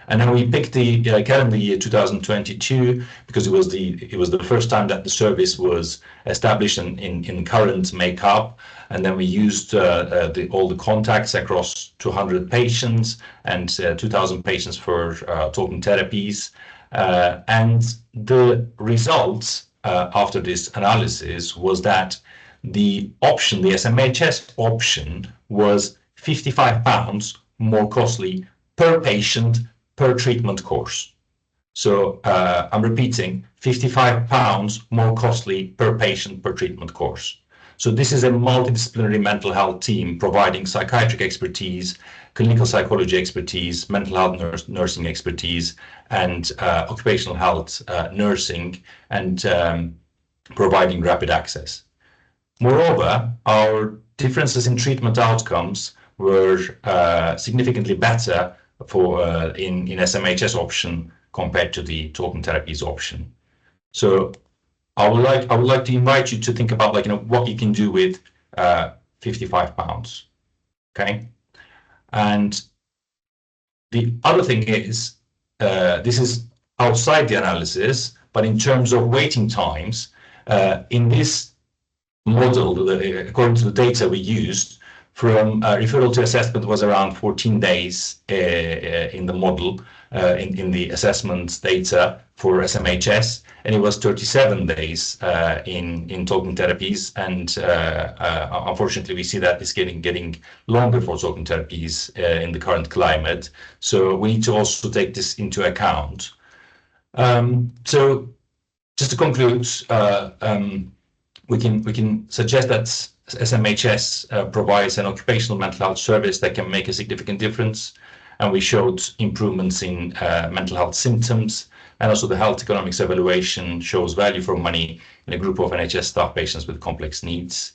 And then we picked the calendar year 2022 because it was the first time that the service was established in current makeup. And then we used all the contacts across 200 patients and 2,000 patients for talking therapies. And the results after this analysis was that the option, the SMHS option, was £55 more costly per patient per treatment course. So I'm repeating, £55 more costly per patient per treatment course. So this is a multidisciplinary mental health team providing psychiatric expertise, clinical psychology expertise, mental health nursing expertise, and occupational health nursing, and providing rapid access. Moreover, our differences in treatment outcomes were significantly better in SMHS option compared to the talking therapies option. So I would like to invite you to think about what you can do with £55. Okay, and the other thing is this is outside the analysis, but in terms of waiting times, in this model, according to the data we used, from referral to assessment was around 14 days in the model, in the assessment data for SMHS, and it was 37 days in talking therapies. And unfortunately, we see that it's getting longer for talking therapies in the current climate. So we need to also take this into account. So just to conclude, we can suggest that SMHS provides an occupational mental health service that can make a significant difference, and we showed improvements in mental health symptoms, and also the health economics evaluation shows value for money in a group of NHS staff patients with complex needs.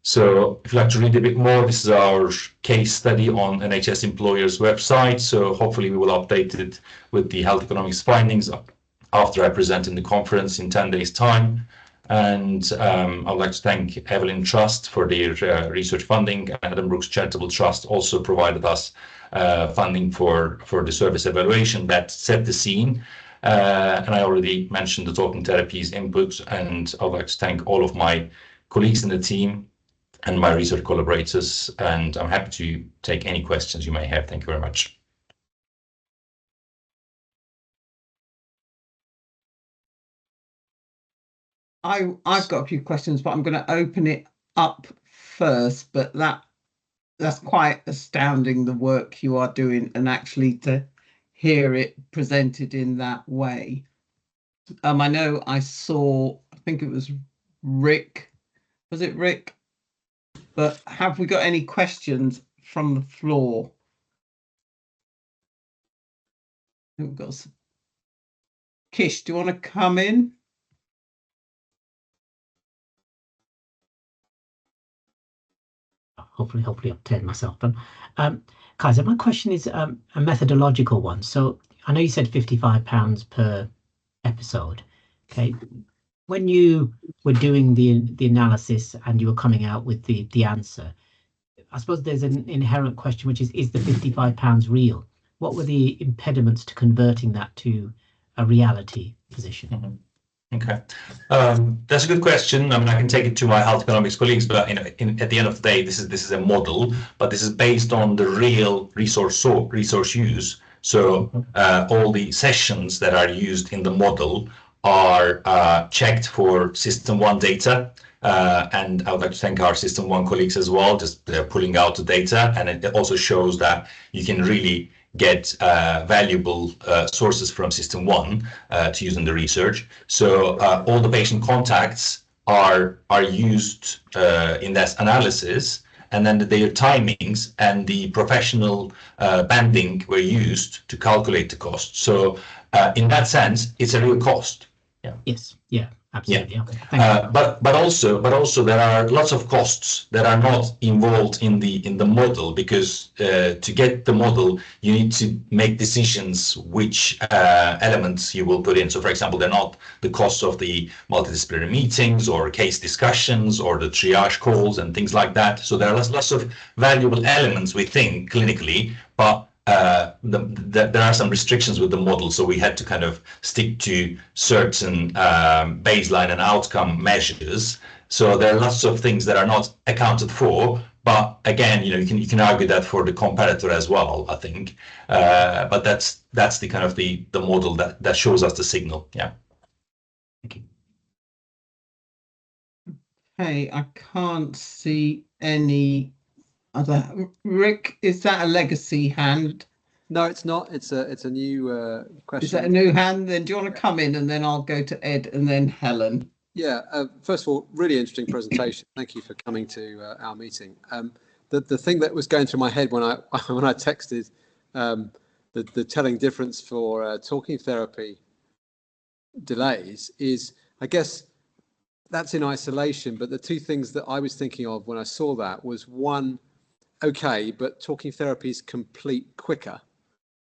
So if you'd like to read a bit more, this is our case study on NHS Employers website. So hopefully we will update it with the health economics findings after I present in the conference in 10 days time. And I would like to thank Evelyn Trust for their research funding. Adam Brooks Charitable Trust also provided us funding for the service evaluation that set the scene. And I already mentioned the talking therapies input, and I would like to thank all of my colleagues in the team and my research collaborators, and I'm happy to take any questions you may have. Thank you very much. I've got a few questions, but I'm going to open it up first. But that's quite astounding, the work you are doing, and actually to hear it presented in that way. I know I saw, I think it was Rick. Was it Rick? But have we got any questions from the floor? We've got some. Kish, do you want to come in? Hopefully I've turned myself on. Kaiser, my question is a methodological one. So I know you said £55 per episode. Okay. When you were doing the analysis and you were coming out with the answer, I suppose there's an inherent question, which is the £55 real? What were the impediments to converting that to a reality position? Mm-hmm. Okay, that's a good question. I mean, I can take it to my health economics colleagues, but at the end of the day, this is a model, but this is based on the real resource use. So all the sessions that are used in the model are checked for System 1 data. And I would like to thank our System 1 colleagues as well, just pulling out the data. And it also shows that you can really get valuable sources from System 1 to use in the research. So all the patient contacts are used in that analysis, and then their timings and the professional banding were used to calculate the cost. So in that sense, it's a real cost. Yeah. Yes. Yeah. Absolutely. Yeah. Okay. But also there are lots of costs that are not involved in the model, because to get the model you need to make decisions which elements you will put in. So for example, they're not the costs of the multidisciplinary meetings or case discussions or the triage calls and things like that. So there are lots of valuable elements, we think, clinically, but there are some restrictions with the model, so we had to kind of stick to certain baseline and outcome measures. So there are lots of things that are not accounted for, but again, you can argue that for the comparator as well, I think. But that's the kind of the model that shows us the signal. Yeah. Thank you. Hey, I can't see any other. Rick, is that a legacy hand? No, it's not. It's a new question. Is that a new hand? Then do you want to come in, and then I'll go to Ed and then Helen? Yeah. First of all, really interesting presentation. Thank you for coming to our meeting. The thing that was going through my head when I texted the telling difference for talking therapy delays is, I guess that's in isolation. But the two things that I was thinking of when I saw that was, one, okay, but talking therapies complete quicker,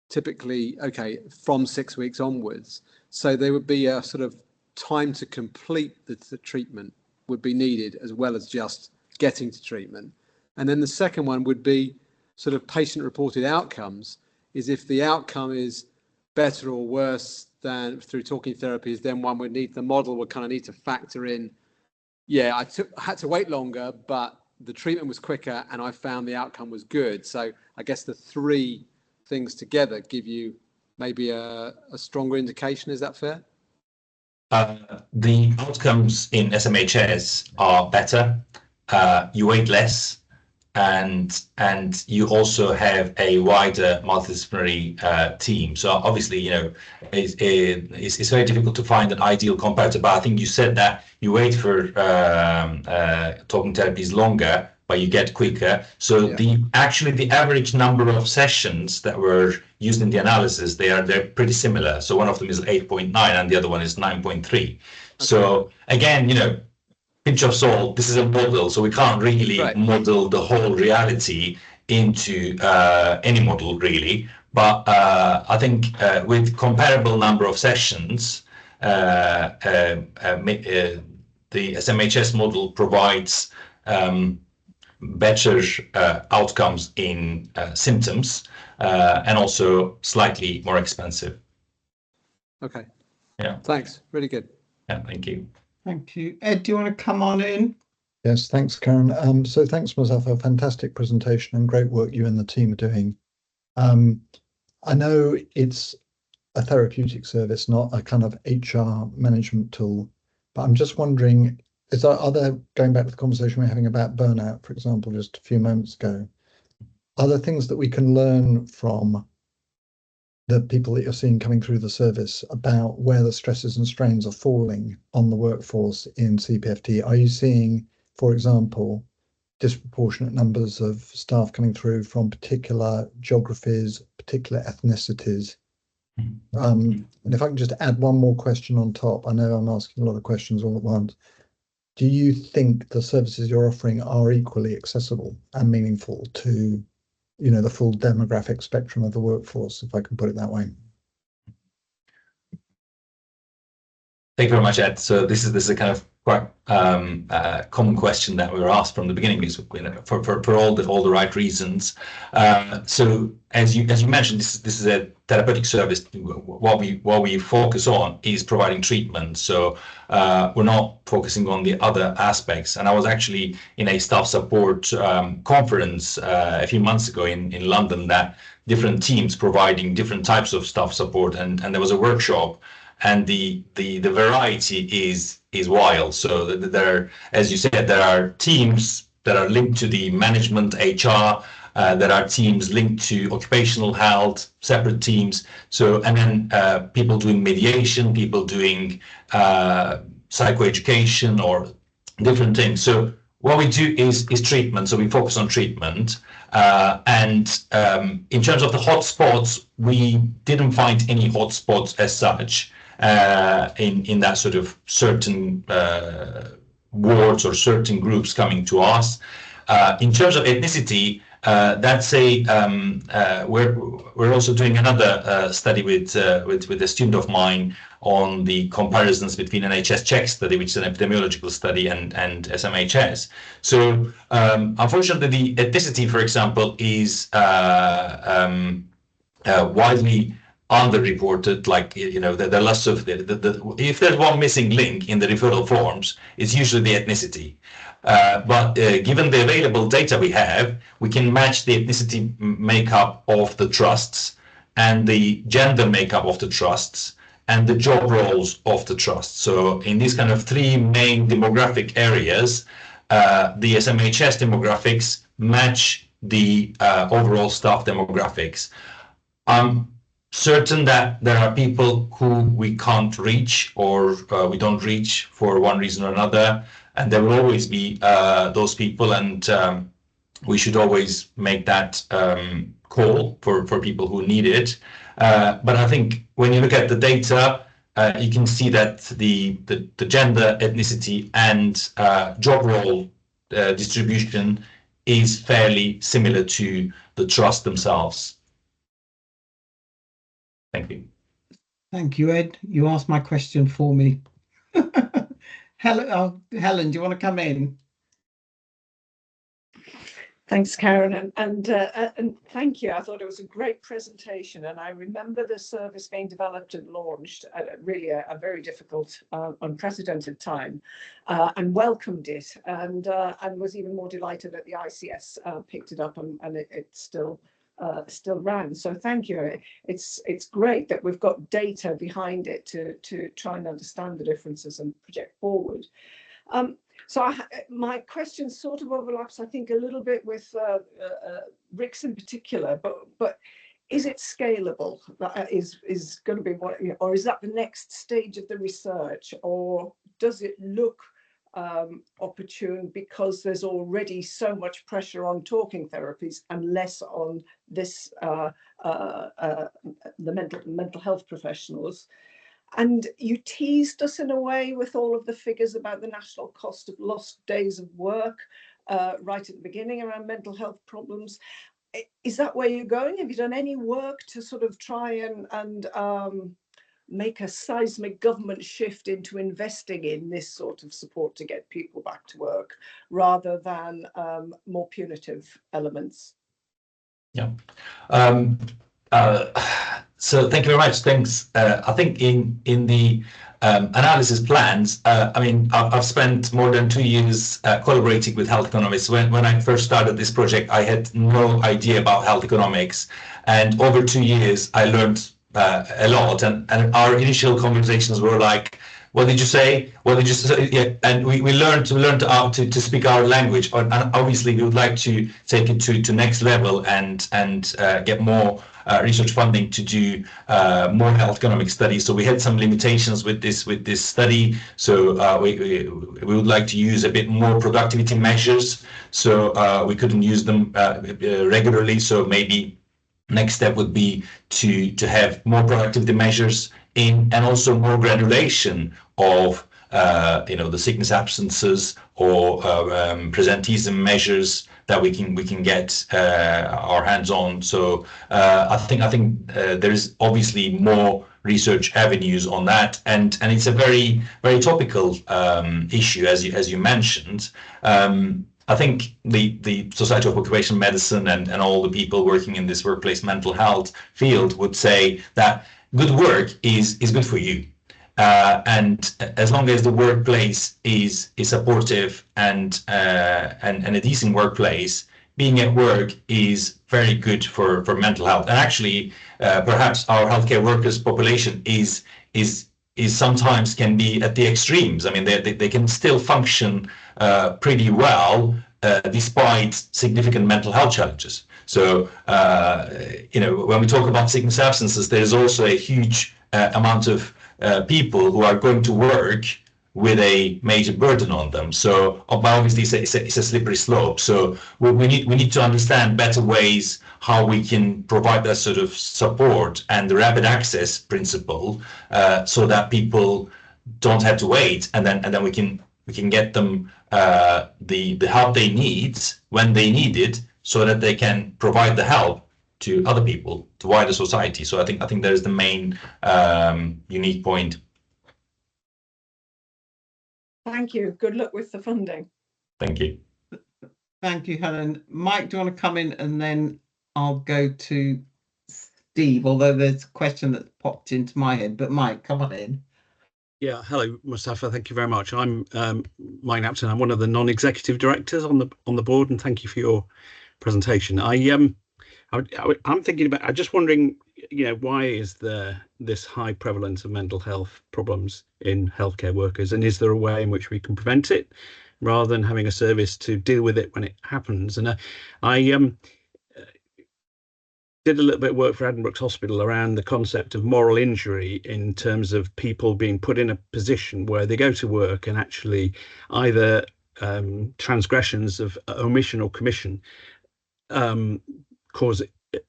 typically, okay, from 6 weeks onwards. So there would be a sort of time to complete the treatment would be needed, as well as just getting to treatment. And then the second one would be sort of patient reported outcomes, is if the outcome is better or worse than through talking therapies, then one would need, the model would kind of need to factor in, yeah, I had to wait longer, but the treatment was quicker and I found the outcome was good. So I guess the three things together give you maybe a stronger indication. Is that fair? The outcomes in SMHS are better. You wait less. and you also have a wider multidisciplinary team. So obviously, you know, it's very difficult to find an ideal comparator. But I think you said that you wait for talking therapies longer, but you get quicker. So actually the average number of sessions that were used in the analysis, they're pretty similar. So one of them is 8.9 and the other one is 9.3. Okay. So again, you know, pinch of salt, this is a model, so we can't really model the whole reality into any model really. But I think with comparable number of sessions, the SMHS model provides better outcomes in symptoms and also slightly more expensive. Okay. Yeah. Thanks. Really good. Yeah. Thank you. Thank you. Ed, do you want to come on in? Yes, thanks, Karen. So thanks, Mazaf, for a fantastic presentation and great work you and the team are doing. I know it's a therapeutic service, not a kind of HR management tool, but I'm just wondering, are there, going back to the conversation we were having about burnout, for example, just a few moments ago, are there things that we can learn from the people that you're seeing coming through the service about where the stresses and strains are falling on the workforce in CPFT? Are you seeing, for example, disproportionate numbers of staff coming through from particular geographies, particular ethnicities? And if I can just add one more question on top, I know I'm asking a lot of questions all at once. Do you think the services you're offering are equally accessible and meaningful to, you know, the full demographic spectrum of the workforce, if I can put it that way? Thank you very much, Ed. So this is a kind of quite common question that we were asked from the beginning, is, you know, for all the right reasons. So as you mentioned, this is a therapeutic service. What we focus on is providing treatment. So we're not focusing on the other aspects. And I was actually in a staff support conference a few months ago in London, that different teams providing different types of staff support, and there was a workshop. And the variety is wild. So there, as you said, there are teams that are linked to the management, HR. There are teams linked to occupational health, separate teams. So, and then people doing mediation, people doing psychoeducation or different things. So what we do is treatment. So we focus on treatment. And in terms of the hotspots, we didn't find any hotspots as such. In that sort of certain wards or certain groups coming to us. In terms of ethnicity, that's we're also doing another study with a student of mine on the comparisons between NHS check study, which is an epidemiological study, and SMHS. So unfortunately, the ethnicity, for example, is widely underreported. Like, you know, the loss of if there's one missing link in the referral forms, it's usually the ethnicity. But given the available data we have, we can match the ethnicity makeup of the trusts and the gender makeup of the trusts and the job roles of the trust. So in these kind of three main demographic areas, the SMHS demographics match the overall staff demographics. Certain that there are people who we can't reach, or we don't reach for one reason or another, and there will always be those people, and we should always make that call for people who need it. But I think when you look at the data, you can see that the gender, ethnicity, and job role distribution is fairly similar to the trust themselves. Thank you. Thank you, Ed. You asked my question for me. Helen, do you want to come in? Thanks, Karen, and thank you. I thought it was a great presentation, and I remember the service being developed and launched at really a very difficult, unprecedented time, and welcomed it, and was even more delighted that the ICS picked it up, and it still ran. So thank you. It's great that we've got data behind it to try and understand the differences and project forward. So my question sort of overlaps, I think, a little bit with Rick's in particular, but is it scalable? Is going to be what, or is that the next stage of the research, or does it look opportune because there's already so much pressure on talking therapies and less on this the mental health professionals? And you teased us in a way with all of the figures about the national cost of lost days of work right at the beginning around mental health problems. Is that where you're going? Have you done any work to sort of try and make a seismic government shift into investing in this sort of support to get people back to work rather than more punitive elements? Yeah. So thank you very much. Thanks. I think in the analysis plans, I mean, I've spent more than 2 years collaborating with health economists. When I first started this project, I had no idea about health economics, and over 2 years, I learned a lot. And our initial conversations were like, "What did you say? What did you say?" Yeah, and we learned to speak our language. And obviously, we would like to take it to next level and get more research funding to do more health economic studies. So we had some limitations with this study. So we would like to use a bit more productivity measures. So we couldn't use them regularly. So maybe next step would be to have more productivity measures in, and also more granulation of the sickness absences or presenteeism measures that we can get our hands on. So I think there is obviously more research avenues on that, and it's a very topical issue, as you mentioned. I think the Society of Occupational Medicine and all the people working in this workplace mental health field would say that good work is good for you. And as long as the workplace is supportive and a decent workplace, being at work is very good for mental health. And actually, perhaps our healthcare workers population is sometimes can be at the extremes. I mean, they can still function pretty well despite significant mental health challenges. So, when we talk about sickness absences, there's also a huge amount of people who are going to work with a major burden on them. So obviously it's a slippery slope. So we need to understand better ways how we can provide that sort of support and the rapid access principle, so that people don't have to wait, and then we can get them the help they need when they need it, so that they can provide the help to other people, to wider society. So I think that is the main unique point. Thank you. Good luck with the funding. Thank you. Thank you, Helen. Mike, do you want to come in, and then I'll go to Steve, although there's a question that popped into my head. But Mike, come on in. Yeah, hello, Mustafa. Thank you very much. I'm Mike Napton. I'm one of the non-executive directors on the board, and thank you for your presentation. I'm thinking about. I'm just wondering, why is there this high prevalence of mental health problems in healthcare workers, and is there a way in which we can prevent it, rather than having a service to deal with it when it happens? And I did a little bit of work for Addenbrooke's Hospital around the concept of moral injury, in terms of people being put in a position where they go to work and actually either transgressions of omission or commission cause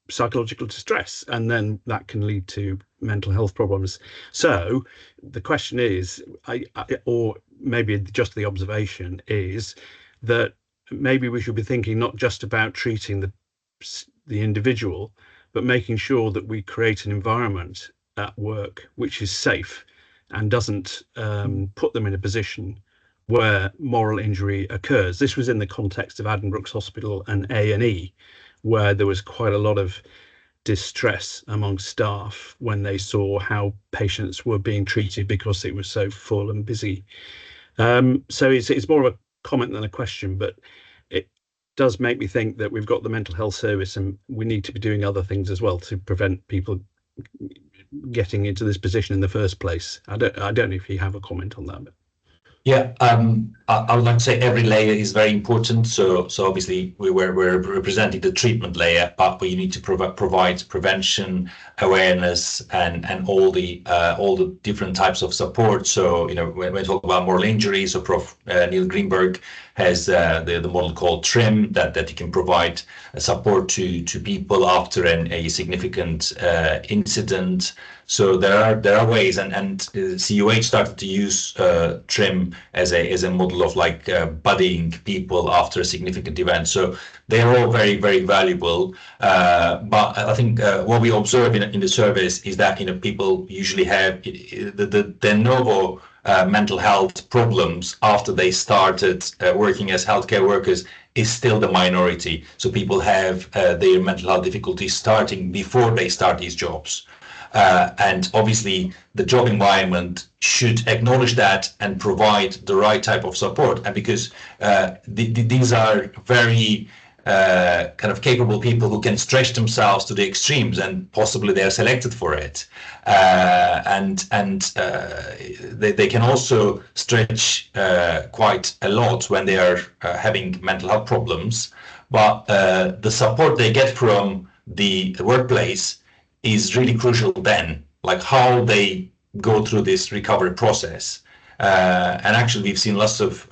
psychological distress, and then that can lead to mental health problems. So the question is, or maybe just the observation is, that maybe we should be thinking not just about treating the individual, but making sure that we create an environment at work which is safe and doesn't put them in a position where moral injury occurs. This was in the context of Addenbrooke's Hospital and A&E, where there was quite a lot of distress among staff when they saw how patients were being treated because it was so full and busy. So it's more of a comment than a question, but it does make me think that we've got the mental health service, and we need to be doing other things as well to prevent people getting into this position in the first place. I don't know if you have a comment on that. Yeah, I would like to say every layer is very important. So obviously we're representing the treatment layer, but we need to provide prevention, awareness, and all the different types of support. So when we talk about moral injuries, so Prof. Neil Greenberg has the model called TRIM that you can provide support to people after a significant incident. So there are ways, and CUH started to use TRIM as a model of like buddying people after a significant event. So they are all very, very valuable. But I think what we observe in the surveys is that people usually have the de novo mental health problems after they started working as healthcare workers is still the minority. So people have their mental health difficulties starting before they start these jobs. And obviously the job environment should acknowledge that and provide the right type of support. And because these are very kind of capable people who can stretch themselves to the extremes, and possibly they are selected for it. And they can also stretch quite a lot when they are having mental health problems. But the support they get from the workplace is really crucial then, like how they go through this recovery process. And actually we've seen lots of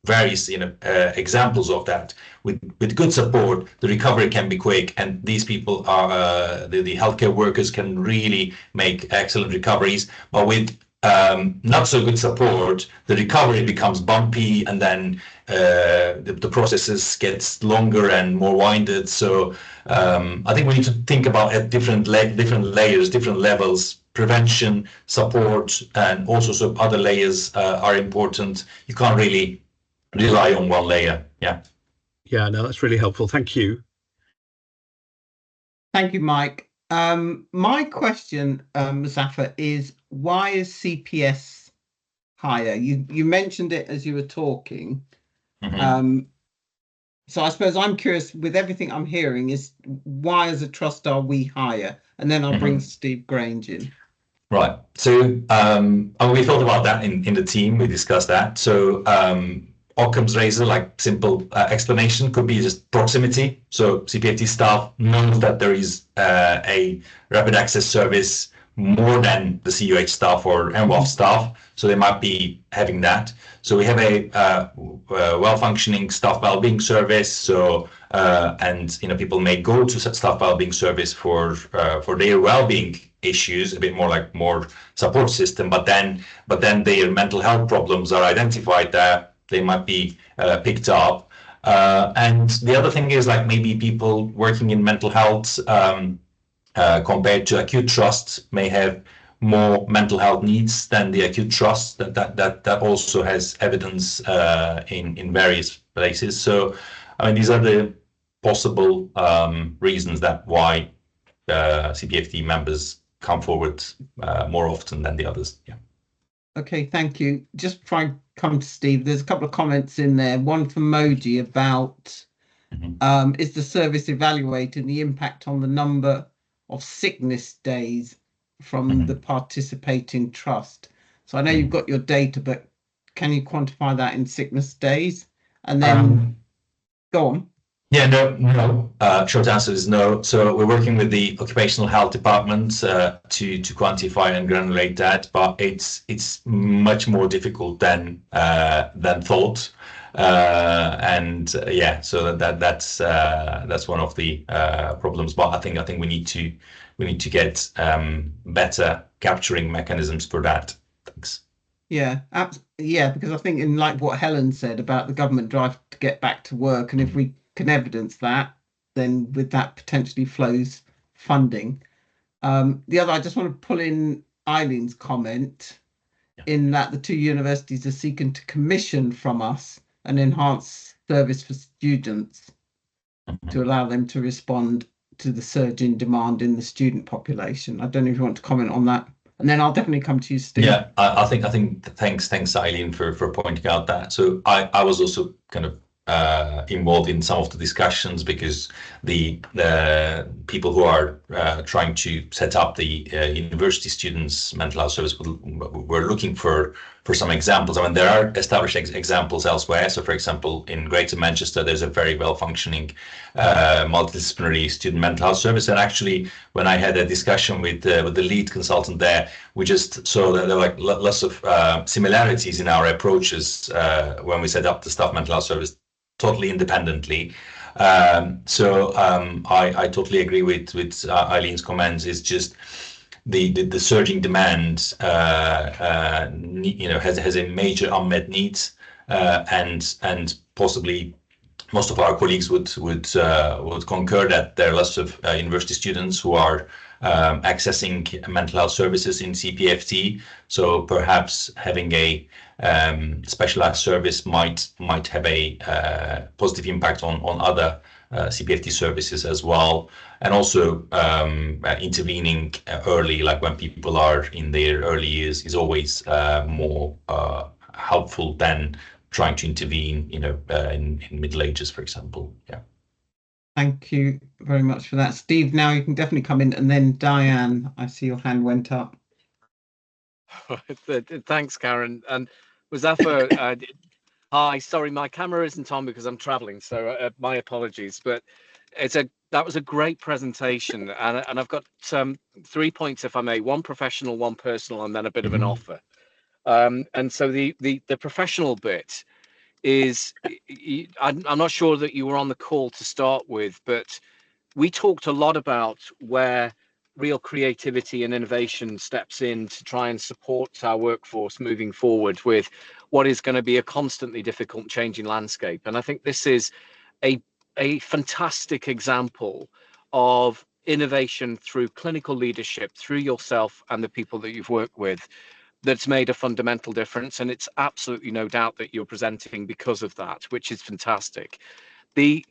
various examples of that. With good support, the recovery can be quick, and these people are the healthcare workers can really make excellent recoveries. But with not so good support, the recovery becomes bumpy, and then the processes gets longer and more winded. So I think we need to think about at different layers, different levels. Prevention, support, and also some other layers are important. You can't really rely on one layer. Yeah, no, that's really helpful. Thank you. Thank you, Mike. My question, Muzaffar, is why is CPS higher? You mentioned it as you were talking. Mm-hmm. So I suppose I'm curious, with everything I'm hearing, is why as a trust are we higher? And then I'll bring Steve Grange in. Right. So we thought about that in the team. We discussed that. So Occam's razor, like simple explanation, could be just proximity. So CPFT staff knows that there is a rapid access service more than the CUH staff or MWAF staff, so they might be having that. So we have a well-functioning staff wellbeing service. So and people may go to staff wellbeing service for their wellbeing issues, a bit more support system. But then their mental health problems are identified there. They might be picked up. And the other thing is like maybe people working in mental health compared to acute trusts may have more mental health needs than the acute trust. That also has evidence in various places. So I mean, these are the possible reasons that why CPFT members come forward more often than the others. Yeah. Okay, thank you. Just before I come to Steve, there's a couple of comments in there. One from Moji about is the service evaluating the impact on the number of sickness days from the participating trust? So I know you've got your data, but can you quantify that in sickness days? And then go on. Yeah, no. Short answer is no. So we're working with the occupational health department to quantify and granulate that, but it's much more difficult than thought. So that's one of the problems. But I think we need to get better capturing mechanisms for that. Thanks. Yeah, because I think in like what Helen said about the government drive to get back to work, and if we can evidence that, then with that potentially flows funding. The other, I just want to pull in Eileen's comment in that the two universities are seeking to commission from us an enhanced service for students to allow them to respond to the surge in demand in the student population. I don't know if you want to comment on that. And then I'll definitely come to you, Steve. Yeah, I think thanks Eileen for pointing out that. So I was also kind of involved in some of the discussions because the people who are trying to set up the university students mental health service were looking for some examples. I mean, there are established examples elsewhere. So, for example, in Greater Manchester, there's a very well-functioning multidisciplinary student mental health service. And actually, when I had a discussion with the lead consultant there, we just saw that there were like lots of similarities in our approaches when we set up the staff mental health service totally independently. I totally agree with Eileen's comments. It's just the surging demand, has a major unmet needs, and possibly most of our colleagues would concur that there are lots of university students who are accessing mental health services in CPFT. So perhaps having a specialized service might have a positive impact on other CPFT services as well, and also intervening early, like when people are in their early years, is always more helpful than trying to intervene, in middle ages, for example. Yeah. Thank you very much for that, Steve. Now you can definitely come in, and then Diane, I see your hand went up. Thanks, Karen. And Muzaffar, hi. Sorry, my camera isn't on because I'm traveling, so my apologies. But that was a great presentation, and I've got 3 points, if I may. One professional, one personal, and then a bit of an offer. And so the professional bit is, I'm not sure that you were on the call to start with, but we talked a lot about where real creativity and innovation steps in to try and support our workforce moving forward with what is going to be a constantly difficult changing landscape. And I think this is a fantastic example of innovation through clinical leadership, through yourself and the people that you've worked with, that's made a fundamental difference. And it's absolutely no doubt that you're presenting because of that, which is fantastic. The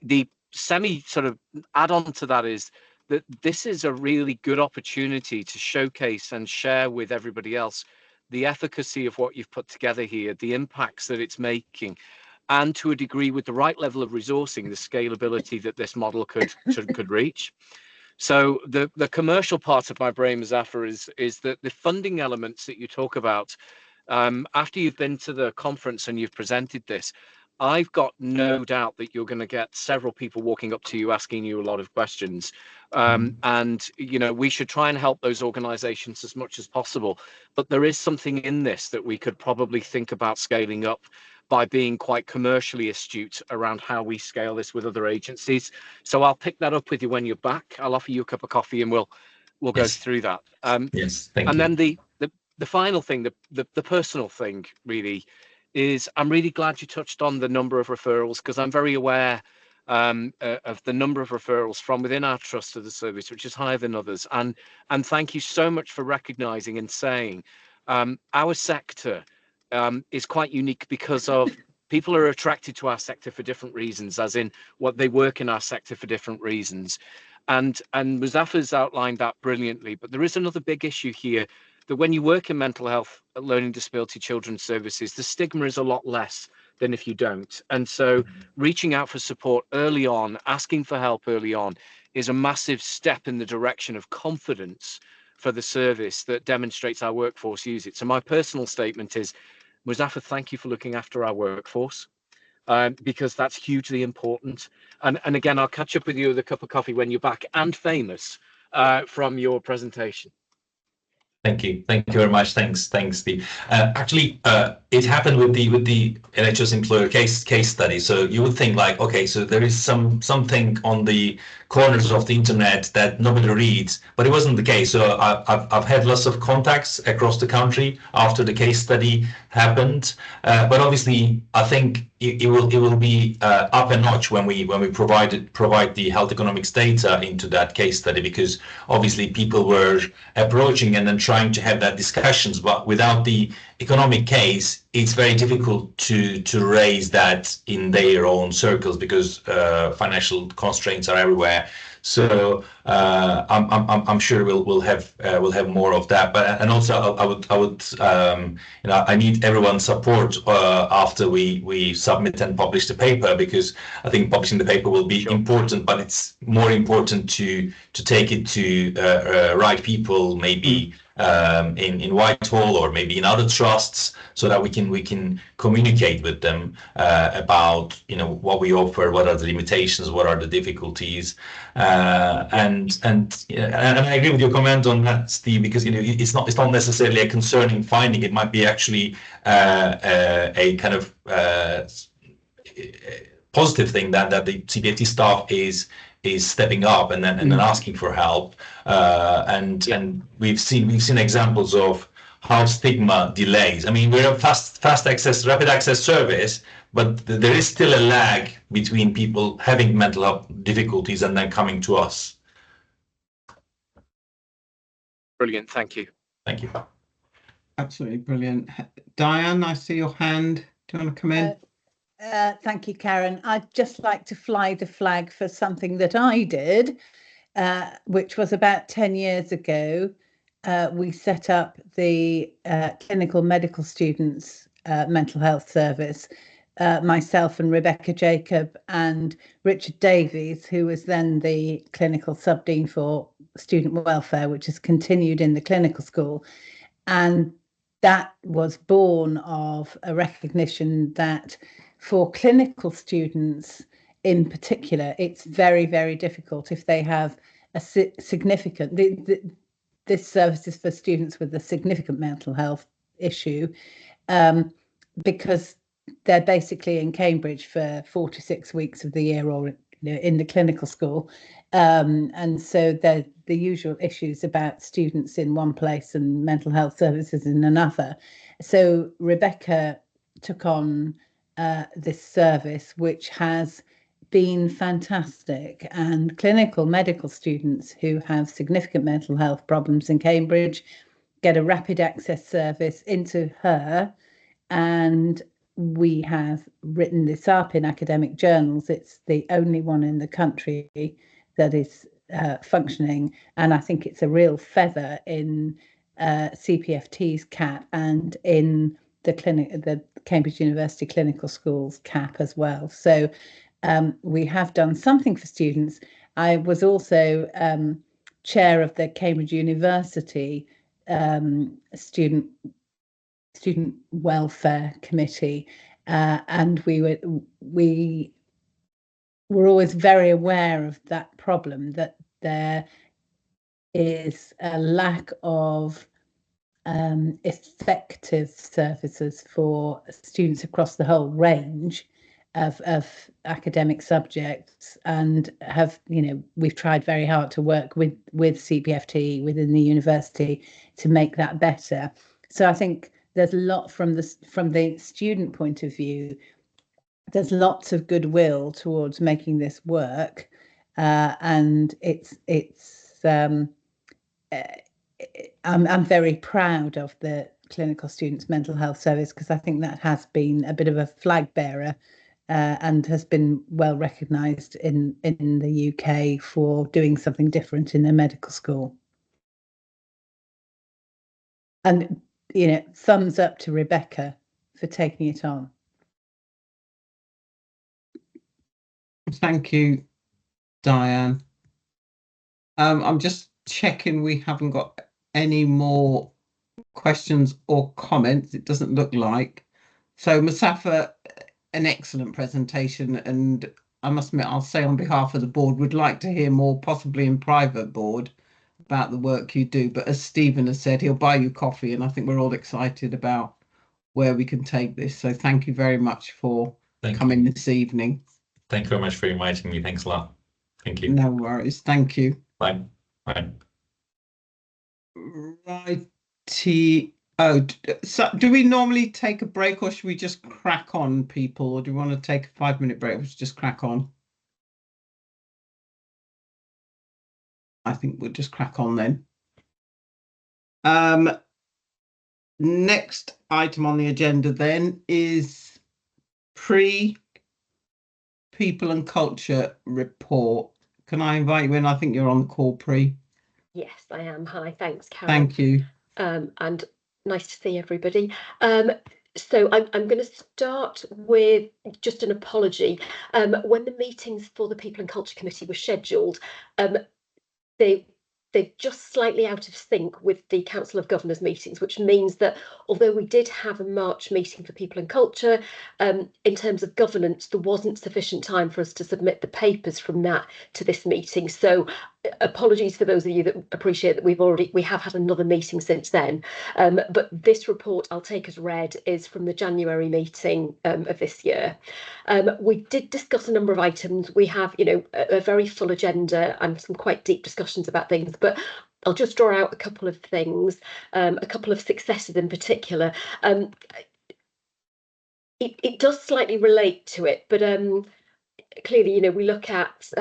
semi sort of add-on to that is that this is a really good opportunity to showcase and share with everybody else the efficacy of what you've put together here, the impacts that it's making, and to a degree, with the right level of resourcing, the scalability that this model could reach. So the commercial part of my brain, Muzaffar, is that the funding elements that you talk about, after you've been to the conference and you've presented this, I've got no doubt that you're going to get several people walking up to you asking you a lot of questions. And, we should try and help those organizations as much as possible. But there is something in this that we could probably think about scaling up by being quite commercially astute around how we scale this with other agencies. So I'll pick that up with you when you're back. I'll offer you a cup of coffee and we'll go through that. Yes, thank you. And then the final thing, the personal thing really, is I'm really glad you touched on the number of referrals, because I'm very aware of the number of referrals from within our trust to the service, which is higher than others. And thank you so much for recognizing and saying our sector is quite unique because of people are attracted to our sector for different reasons, as in what they work in our sector for different reasons. And Muzaffar's outlined that brilliantly. But there is another big issue here, that when you work in mental health, learning disability children's services, the stigma is a lot less than if you don't. And so reaching out for support early on, asking for help early on, is a massive step in the direction of confidence for the service that demonstrates our workforce use it. So my personal statement is, Muzaffar, thank you for looking after our workforce, because that's hugely important. And again, I'll catch up with you with a cup of coffee when you're back and famous from your presentation. Thank you very much. Thanks, Steve. Actually, it happened with the NHS employer case study. So you would think like, okay, so there is something on the corners of the internet that nobody reads, but it wasn't the case. So I've had lots of contacts across the country after the case study happened, but obviously I think it will be up a notch when we provide the health economics data into that case study, because obviously people were approaching and then trying to have that discussions, but without the economic case, it's very difficult to raise that in their own circles, because financial constraints are everywhere. So I'm sure we'll have more of that. But and also I would I need everyone's support after we submit and publish the paper, because I think publishing the paper will be important, but it's more important to take it to right people, maybe in Whitehall or maybe in other trusts, so that we can communicate with them about, you know, what we offer, what are the limitations, what are the difficulties, and I agree with your comment on that, Steve, because, you know, it's not necessarily a concerning finding. It might be actually a kind of positive thing that the CPFT staff is stepping up and then asking for help, and we've seen examples of how stigma delays. I mean, we're a rapid access service, but there is still a lag between people having mental health difficulties and then coming to us. Brilliant, thank you. Thank you. Absolutely brilliant. Diane, I see your hand. Do you want to come in? Thank you, Karen. I'd just like to fly the flag for something that I did, which was about 10 years ago. We set up the clinical medical students mental health service. Myself and Rebecca Jacob and Richard Davies, who was then the clinical subdean for student welfare, which has continued in the clinical school. And that was born of a recognition that for clinical students in particular, it's very, very difficult if they have a significant, this service is for students with a significant mental health issue, because they're basically in Cambridge for 4 to 6 weeks of the year, or in the clinical school. And so the usual issues about students in one place and mental health services in another. So Rebecca took on this service, which has been fantastic, and clinical medical students who have significant mental health problems in Cambridge get a rapid access service into her, and we have written this up in academic journals. It's the only one in the country that is functioning, and I think it's a real feather in CPFT's cap and in the Cambridge University Clinical Schools cap as well. So we have done something for students. I was also chair of the Cambridge University student welfare committee, and we were always very aware of that problem, that there is a lack of effective services for students across the whole range of academic subjects, and we've tried very hard to work with CPFT within the university to make that better. So I think there's a lot from the student point of view. There's lots of goodwill towards making this work, and I'm very proud of the clinical students mental health service, because I think that has been a bit of a flag bearer and has been well recognised in the UK for doing something different in the medical school. And thumbs up to Rebecca for taking it on. Thank you, Diane. I'm just checking we haven't got any more questions or comments. It doesn't look like. So Musafa, an excellent presentation, and I must admit, I'll say on behalf of the board, would like to hear more, possibly in private, board, about the work you do. But as Stephen has said, he'll buy you coffee, and I think we're all excited about where we can take this. So thank you very much for coming this evening. Thank you very much for inviting me. Thanks a lot. Thank you. No worries. Thank you. Bye. Bye. Righty. Oh, so do we normally take a break, or should we just crack on, people? Or do we want to take a 5-minute break? Or just crack on? I think we'll just crack on then. Next item on the agenda then is People and Culture report. Can I invite you in? I think you're on the call, Pri. Yes, I am. Hi, thanks, Karen. Thank you. And nice to see everybody. So I'm going to start with just an apology. When the meetings for the People and Culture Committee were scheduled, the they're just slightly out of sync with the Council of Governors meetings, which means that although we did have a March meeting for People and Culture, in terms of governance, there wasn't sufficient time for us to submit the papers from that to this meeting. So apologies for those of you that appreciate that we have had another meeting since then. But this report I'll take as read is from the January meeting of this year. We did discuss a number of items. We have, a very full agenda and some quite deep discussions about things, but I'll just draw out a couple of things, a couple of successes in particular. It does slightly relate to it, but clearly, we look at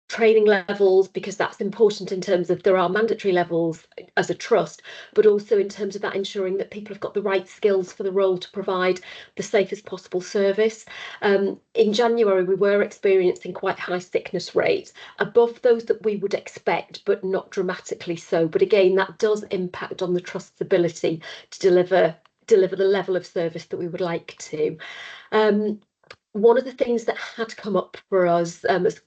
training levels, because that's important in terms of there are mandatory levels as a trust, but also in terms of that ensuring that people have got the right skills for the role to provide the safest possible service. In January, we were experiencing quite high sickness rates, above those that we would expect, but not dramatically so. But again, that does impact on the trust's ability to deliver the level of service that we would like to. One of the things that had come up for us as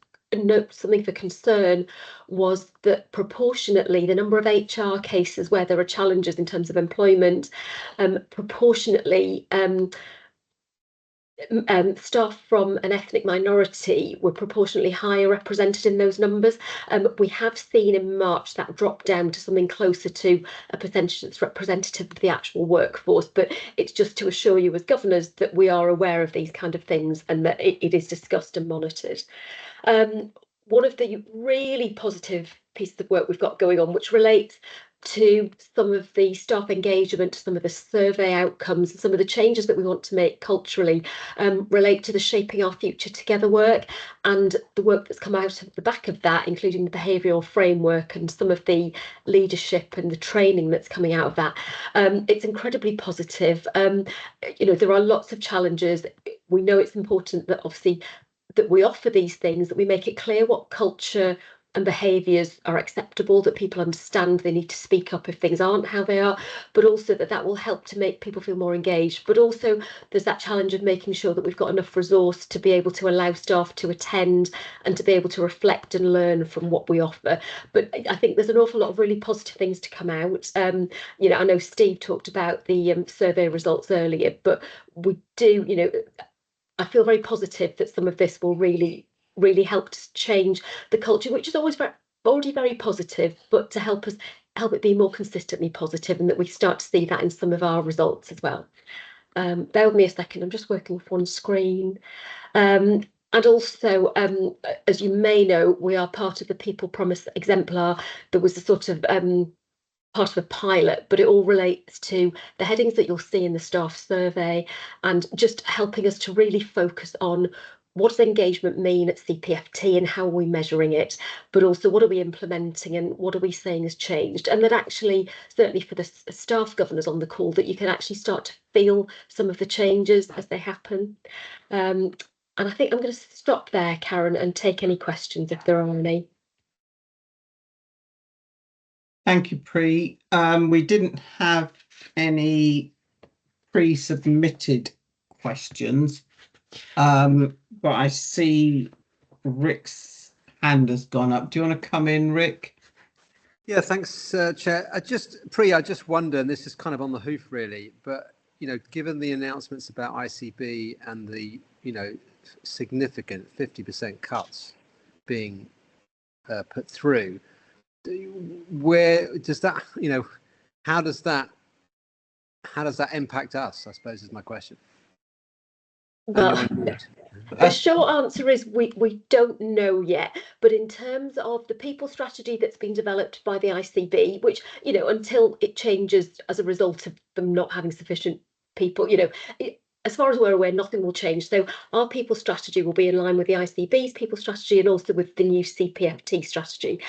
something for concern was that proportionately the number of HR cases where there are challenges in terms of employment, proportionately staff from an ethnic minority were proportionately higher represented in those numbers. We have seen in March that drop down to something closer to a percentage that's representative of the actual workforce, but it's just to assure you as governors that we are aware of these kind of things and that it is discussed and monitored. One of the really positive pieces of work we've got going on, which relates to some of the staff engagement, some of the survey outcomes, some of the changes that we want to make culturally, relate to the Shaping Our Future Together work and the work that's come out of the back of that, including the behavioural framework and some of the leadership and the training that's coming out of that. It's incredibly positive. There are lots of challenges. We know it's important that obviously that we offer these things, that we make it clear what culture and behaviours are acceptable, that people understand they need to speak up if things aren't how they are, but also that will help to make people feel more engaged. But also there's that challenge of making sure that we've got enough resource to be able to allow staff to attend and to be able to reflect and learn from what we offer. But I think there's an awful lot of really positive things to come out. I know Steve talked about the survey results earlier, but we do, I feel very positive that some of this will really help to change the culture, which is already very positive, but to help it be more consistently positive, and that we start to see that in some of our results as well. Bear with me a second, I'm just working with one screen. And also, as you may know, we are part of the People Promise Exemplar. There was a sort of part of a pilot, but it all relates to the headings that you'll see in the staff survey and just helping us to really focus on what does engagement mean at CPFT and how are we measuring it, but also what are we implementing and what are we saying has changed. And that actually, certainly for the staff governors on the call, that you can actually start to feel some of the changes as they happen. And I think I'm going to stop there, Karen, and take any questions if there are any. Thank you, Pri. We didn't have any pre-submitted questions, but I see Rick's hand has gone up. Do you want to come in, Rick? Yeah, thanks, Chair. I just wonder, and this is kind of on the hoof really, but given the announcements about ICB and the significant 50% cuts being put through, where does that, how does that impact us, I suppose, is my question. Well, the short answer is we don't know yet, but in terms of the people strategy that's been developed by the ICB, which until it changes as a result of them not having sufficient people, as far as we're aware, nothing will change. So our people strategy will be in line with the ICB's people strategy and also with the new CPFT strategy.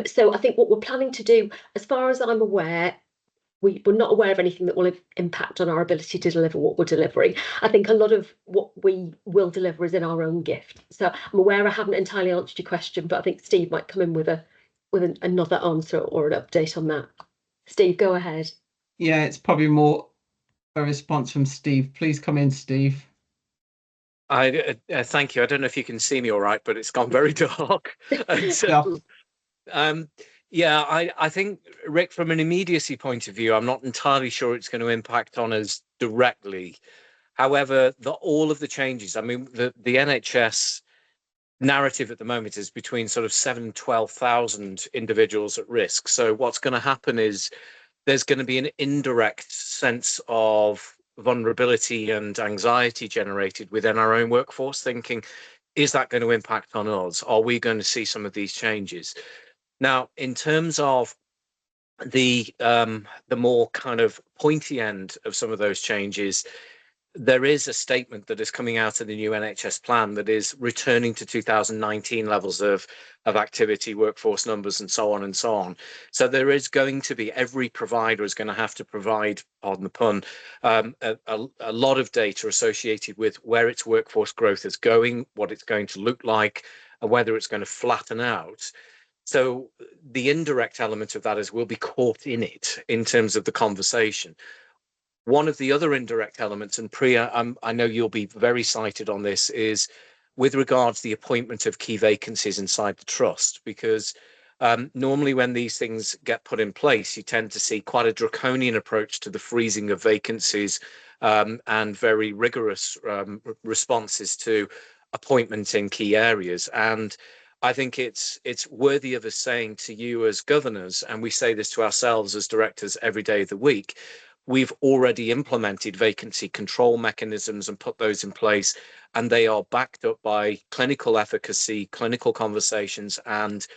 So I think what we're planning to do, as far as I'm aware, we're not aware of anything that will impact on our ability to deliver what we're delivering. I think a lot of what we will deliver is in our own gift. So I'm aware I haven't entirely answered your question, but I think Steve might come in with another answer or an update on that. Steve, go ahead. Yeah, it's probably more a response from Steve. Please come in, Steve. Thank you. I don't know if you can see me all right, but it's gone very dark. And so, Yeah, I think, Rick, from an immediacy point of view, I'm not entirely sure it's going to impact on us directly. However, all of the changes, I mean, the NHS narrative at the moment is between sort of 7,000 and 12,000 individuals at risk. So what's going to happen is there's going to be an indirect sense of vulnerability and anxiety generated within our own workforce, thinking, is that going to impact on us? Are we going to see some of these changes? Now, in terms of the more kind of pointy end of some of those changes, there is a statement that is coming out of the new NHS plan that is returning to 2019 levels of activity, workforce numbers, and so on and so on. So there is going to be, every provider is going to have to provide, pardon the pun, a lot of data associated with where its workforce growth is going, what it's going to look like, and whether it's going to flatten out. So the indirect element of that is we'll be caught in it in terms of the conversation. One of the other indirect elements, and Priya, I know you'll be very cited on this, is with regards to the appointment of key vacancies inside the trust, because normally when these things get put in place, you tend to see quite a draconian approach to the freezing of vacancies and very rigorous responses to appointment in key areas. And I think it's worthy of us saying to you as governors, and we say this to ourselves as directors every day of the week, we've already implemented vacancy control mechanisms and put those in place, and they are backed up by clinical efficacy, clinical conversations, and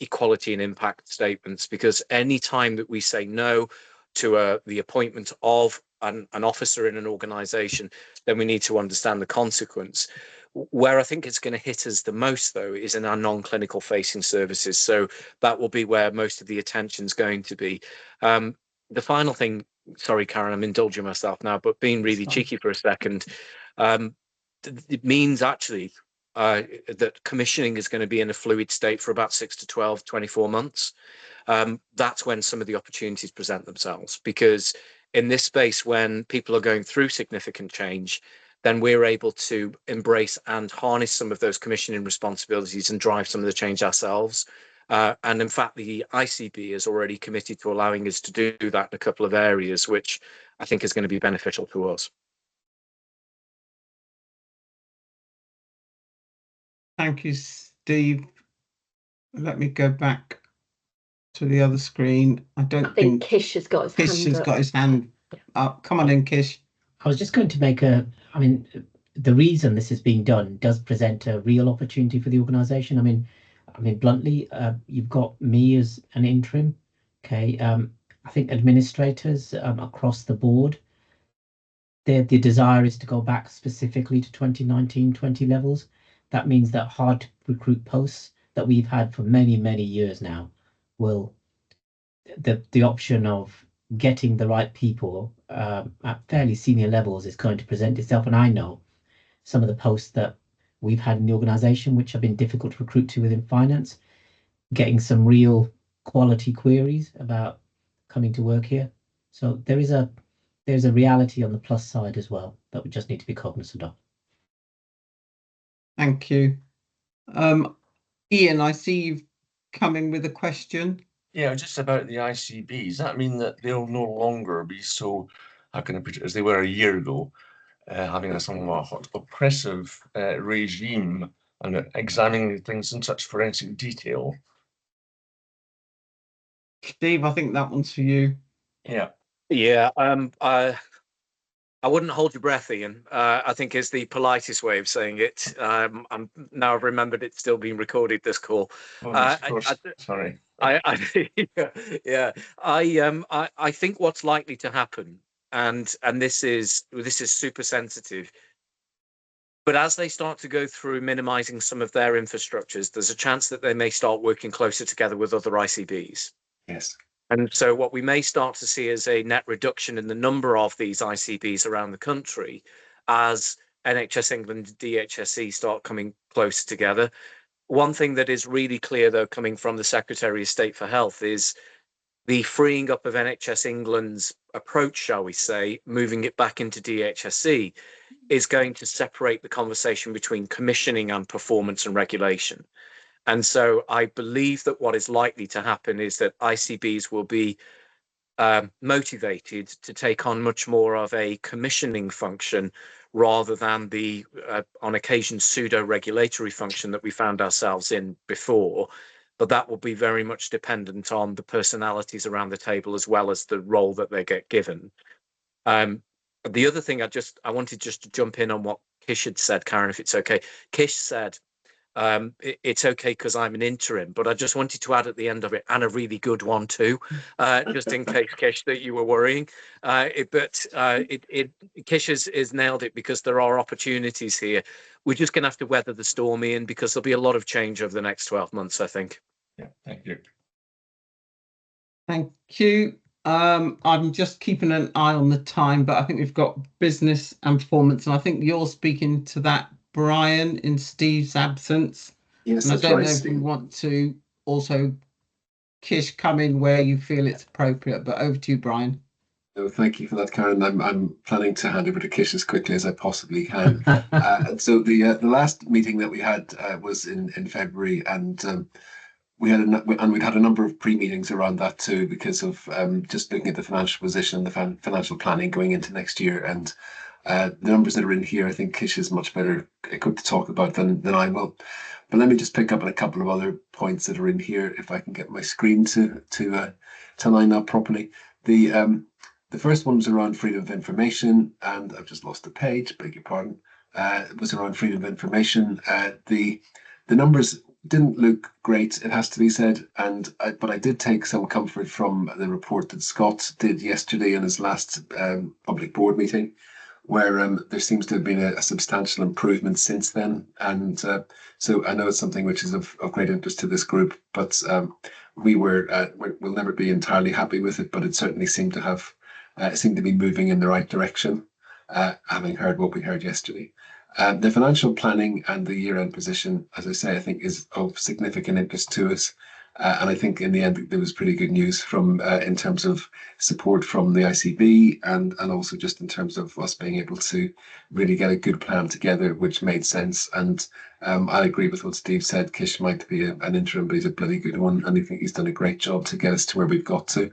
equality and impact statements. Because any time that we say no to the appointment of an officer in an organisation, then we need to understand the consequence. Where I think it's going to hit us the most, though, is in our non-clinical facing services. So that will be where most of the attention is going to be. The final thing, sorry, Karen, I'm indulging myself now, but being really cheeky for a second, it means actually that commissioning is going to be in a fluid state for about 6 to 12, 24 months. That's when some of the opportunities present themselves, because in this space, when people are going through significant change, then we're able to embrace and harness some of those commissioning responsibilities and drive some of the change ourselves. And in fact, the ICB is already committed to allowing us to do that in a couple of areas, which I think is going to be beneficial to us. Thank you, Steve. Let me go back to the other screen. I think Kish has got his Kish hand has up. got his hand up. Come on in, Kish. I was just going to make I mean, the reason this is being done does present a real opportunity for the organisation. I mean, bluntly, you've got me as an interim. Okay, I think administrators across the board, the desire is to go back specifically to 2019-20 levels. That means that hard to recruit posts that we've had for many, many years now will, the option of getting the right people at fairly senior levels is going to present itself. And I know some of the posts that we've had in the organisation, which have been difficult to recruit to within finance, getting some real quality queries about coming to work here. So there's a reality on the plus side as well that we just need to be cognizant of. Thank you. Ian, I see you've come in with a question. Yeah, just about the ICB. Does that mean that they'll no longer be so, how can I put it, as they were a year ago, having a somewhat oppressive regime and examining things in such forensic detail? Steve, I think that one's for you. Yeah. Yeah, I wouldn't hold your breath, Ian. I think is the politest way of saying it. I'm now I've remembered it's still being recorded, this call. Oh, yes, of course. Sorry. Yeah, I think what's likely to happen, and this is super sensitive, but as they start to go through minimizing some of their infrastructures, there's a chance that they may start working closer together with other ICBs. Yes. And so what we may start to see is a net reduction in the number of these ICBs around the country as NHS England and DHSE start coming closer together. One thing that is really clear, though, coming from the Secretary of State for Health is the freeing up of NHS England's approach, shall we say, moving it back into DHSE, is going to separate the conversation between commissioning and performance and regulation. And so I believe that what is likely to happen is that ICBs will be motivated to take on much more of a commissioning function rather than the, on occasion, pseudo-regulatory function that we found ourselves in before. But that will be very much dependent on the personalities around the table as well as the role that they get given. The other thing I wanted just to jump in on what Kish had said, Karen, if it's okay. Kish said, it's okay because I'm an interim, but I just wanted to add at the end of it, and a really good one too, just in case, Kish, that you were worrying. Kish has nailed it, because there are opportunities here. We're just going to have to weather the storm, Ian, because there'll be a lot of change over the next 12 months, I think. Yeah, thank you. Thank you. I'm just keeping an eye on the time, but I think we've got business and performance, and I think you're speaking to that, Brian, in Steve's absence. Yes, and I that's don't right, know if Steve. you want to also, Kish, come in where you feel it's appropriate, but over to you, Brian. No, thank you for that, Karen. I'm planning to hand over to Kish as quickly as I possibly can. And so the last meeting that we had was in February, and we'd had a number of pre-meetings around that too, because of just looking at the financial position, the financial planning going into next year, and the numbers that are in here, I think Kish is much better equipped to talk about than I will. But let me just pick up on a couple of other points that are in here, if I can get my screen to line up properly. The first one was around freedom of information, and I've just lost the page, beg your pardon. It was around freedom of information. The numbers didn't look great, it has to be said, but I did take some comfort from the report that Scott did yesterday in his last public board meeting, where there seems to have been a substantial improvement since then. And so I know it's something which is of great interest to this group, but we'll never be entirely happy with it, but it certainly seemed to be moving in the right direction, having heard what we heard yesterday. The financial planning and the year-end position, as I say, I think is of significant interest to us. And I think in the end, there was pretty good news from in terms of support from the ICB, and also just in terms of us being able to really get a good plan together, which made sense. And I agree with what Steve said. Kish might be an interim, but he's a bloody good one, and I think he's done a great job to get us to where we've got to.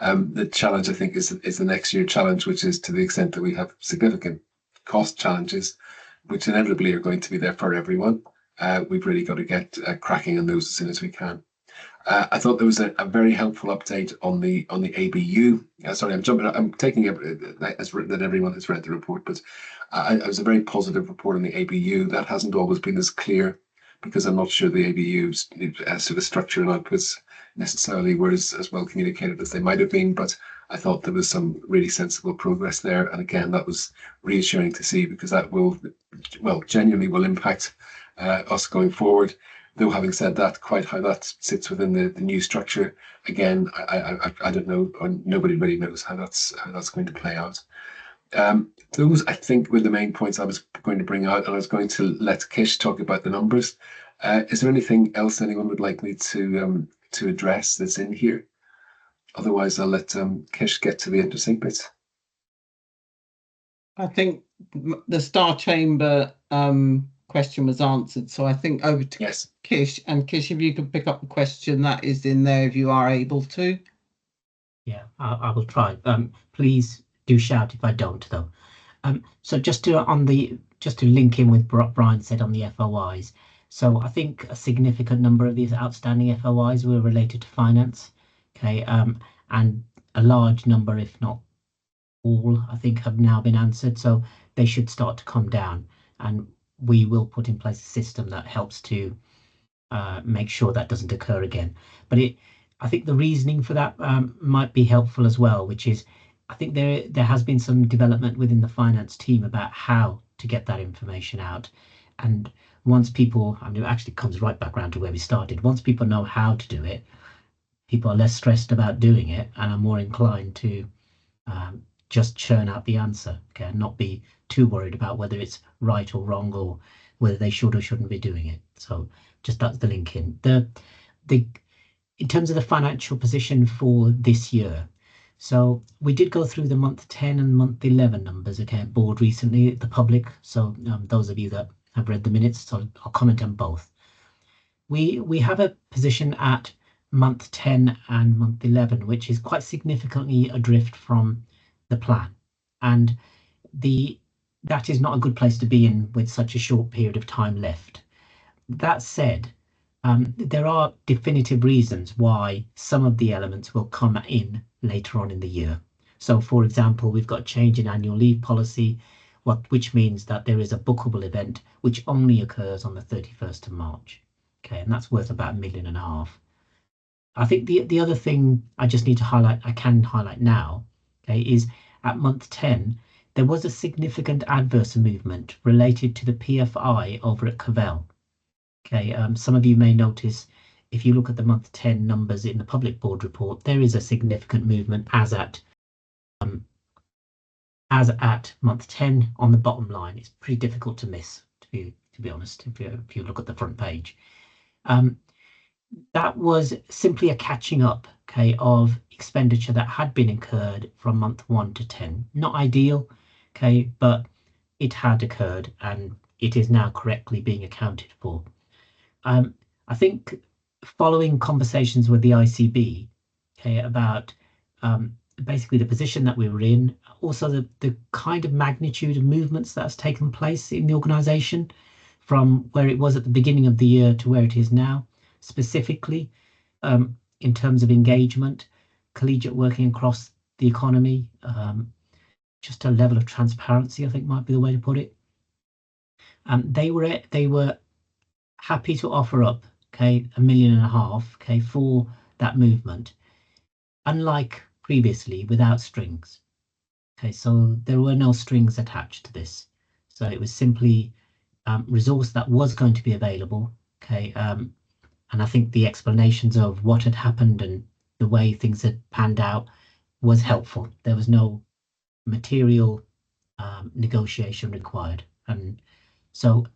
The challenge, I think, is the next year challenge, which is to the extent that we have significant cost challenges, which inevitably are going to be there for everyone. We've really got to get cracking on those as soon as we can. I thought there was a very helpful update on the ABU. Sorry, I'm taking it as written that everyone has read the report, but it was a very positive report on the ABU. That hasn't always been as clear, because I'm not sure the ABU's sort of structure and outputs necessarily were as well communicated as they might have been, but I thought there was some really sensible progress there. And again, that was reassuring to see, because that genuinely will impact us going forward. Though having said that, quite how that sits within the new structure, again, I don't know, or nobody really knows how that's going to play out. Those, I think, were the main points I was going to bring out, and I was going to let Kish talk about the numbers. Is there anything else anyone would like me to address that's in here? Otherwise, I'll let Kish get to the interesting bits. I think the Star Chamber question was answered, so I think over to Kish. And Kish, if you could pick up the question that is in there, if you are able to. Yeah, I will try. Please do shout if I don't, though. So just to link in with what Brian said on the FOIs. So I think a significant number of these outstanding FOIs were related to finance. Okay, and a large number, if not all, I think have now been answered. So they should start to come down, and we will put in place a system that helps to make sure that doesn't occur again. But I think the reasoning for that might be helpful as well, which is I think there has been some development within the finance team about how to get that information out. And once people, it actually comes right back around to where we started. Once people know how to do it, people are less stressed about doing it and are more inclined to just churn out the answer, okay, and not be too worried about whether it's right or wrong, or whether they should or shouldn't be doing it. So just that's the link in. In terms of the financial position for this year, so we did go through the month 10 and month 11 numbers, okay, at board recently, the public. So those of you that have read the minutes, so I'll comment on both. We have a position at month 10 and month 11, which is quite significantly adrift from the plan. And that is not a good place to be in with such a short period of time left. That said, there are definitive reasons why some of the elements will come in later on in the year. So, for example, we've got a change in annual leave policy, which means that there is a bookable event which only occurs on the 31st of March. Okay, and that's worth about £1.5 million. I think the other thing I just need to highlight, I can highlight now, okay, is at month 10, there was a significant adverse movement related to the PFI over at Cavell. Okay, some of you may notice if you look at the month 10 numbers in the public board report, there is a significant movement as at month 10 on the bottom line. It's pretty difficult to miss, to be honest, if you look at the front page. That was simply a catching up, okay, of expenditure that had been incurred from month 1 to 10. Not ideal, okay, but it had occurred and it is now correctly being accounted for. I think following conversations with the ICB, okay, about basically the position that we were in, also the kind of magnitude of movements that's taken place in the organisation from where it was at the beginning of the year to where it is now, specifically in terms of engagement, collegiate working across the economy, just a level of transparency, I think might be the way to put it. They were happy to offer up, okay, £1.5 million, okay, for that movement, unlike previously, without strings. Okay, so there were no strings attached to this. So it was simply resource that was going to be available, okay, and I think the explanations of what had happened and the way things had panned out was helpful. There was no material negotiation required. And so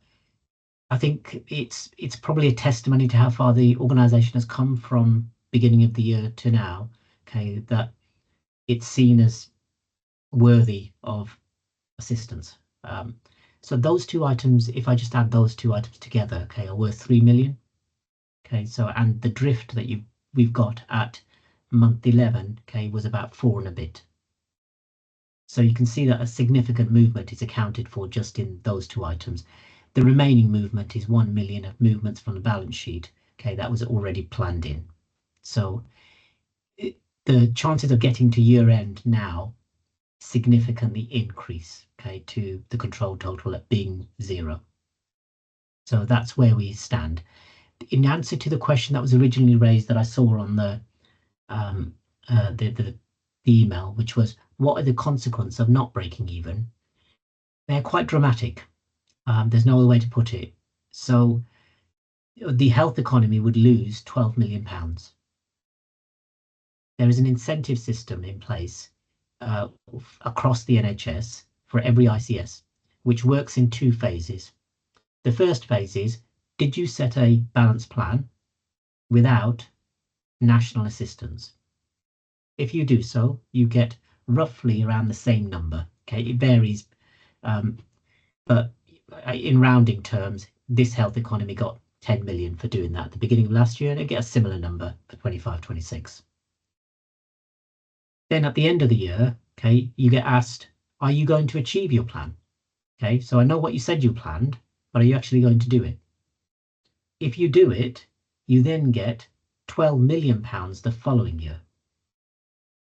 I think it's probably a testimony to how far the organisation has come from beginning of the year to now, okay, that it's seen as worthy of assistance. So those two items, if I just add those two items together, okay, are worth 3 million. Okay, so and the drift that we've got at month 11, okay, was about 4 and a bit. So you can see that a significant movement is accounted for just in those two items. The remaining movement is 1 million of movements from the balance sheet. Okay, that was already planned in. So the chances of getting to year end now significantly increase, okay, to the control total at being 0. So that's where we stand. In answer to the question that was originally raised that I saw on the email, which was, what are the consequences of not breaking even? They're quite dramatic. There's no other way to put it. So the health economy would lose £12 million. There is an incentive system in place across the NHS for every ICS, which works in 2 phases. The first phase is, did you set a balanced plan without national assistance? If you do so, you get roughly around the same number. Okay, it varies, but in rounding terms, this health economy got 10 million for doing that at the beginning of last year, and it get a similar number for 25-26. Then at the end of the year, okay, you get asked, are you going to achieve your plan? Okay, so I know what you said you planned, but are you actually going to do it? If you do it, you then get £12 million the following year,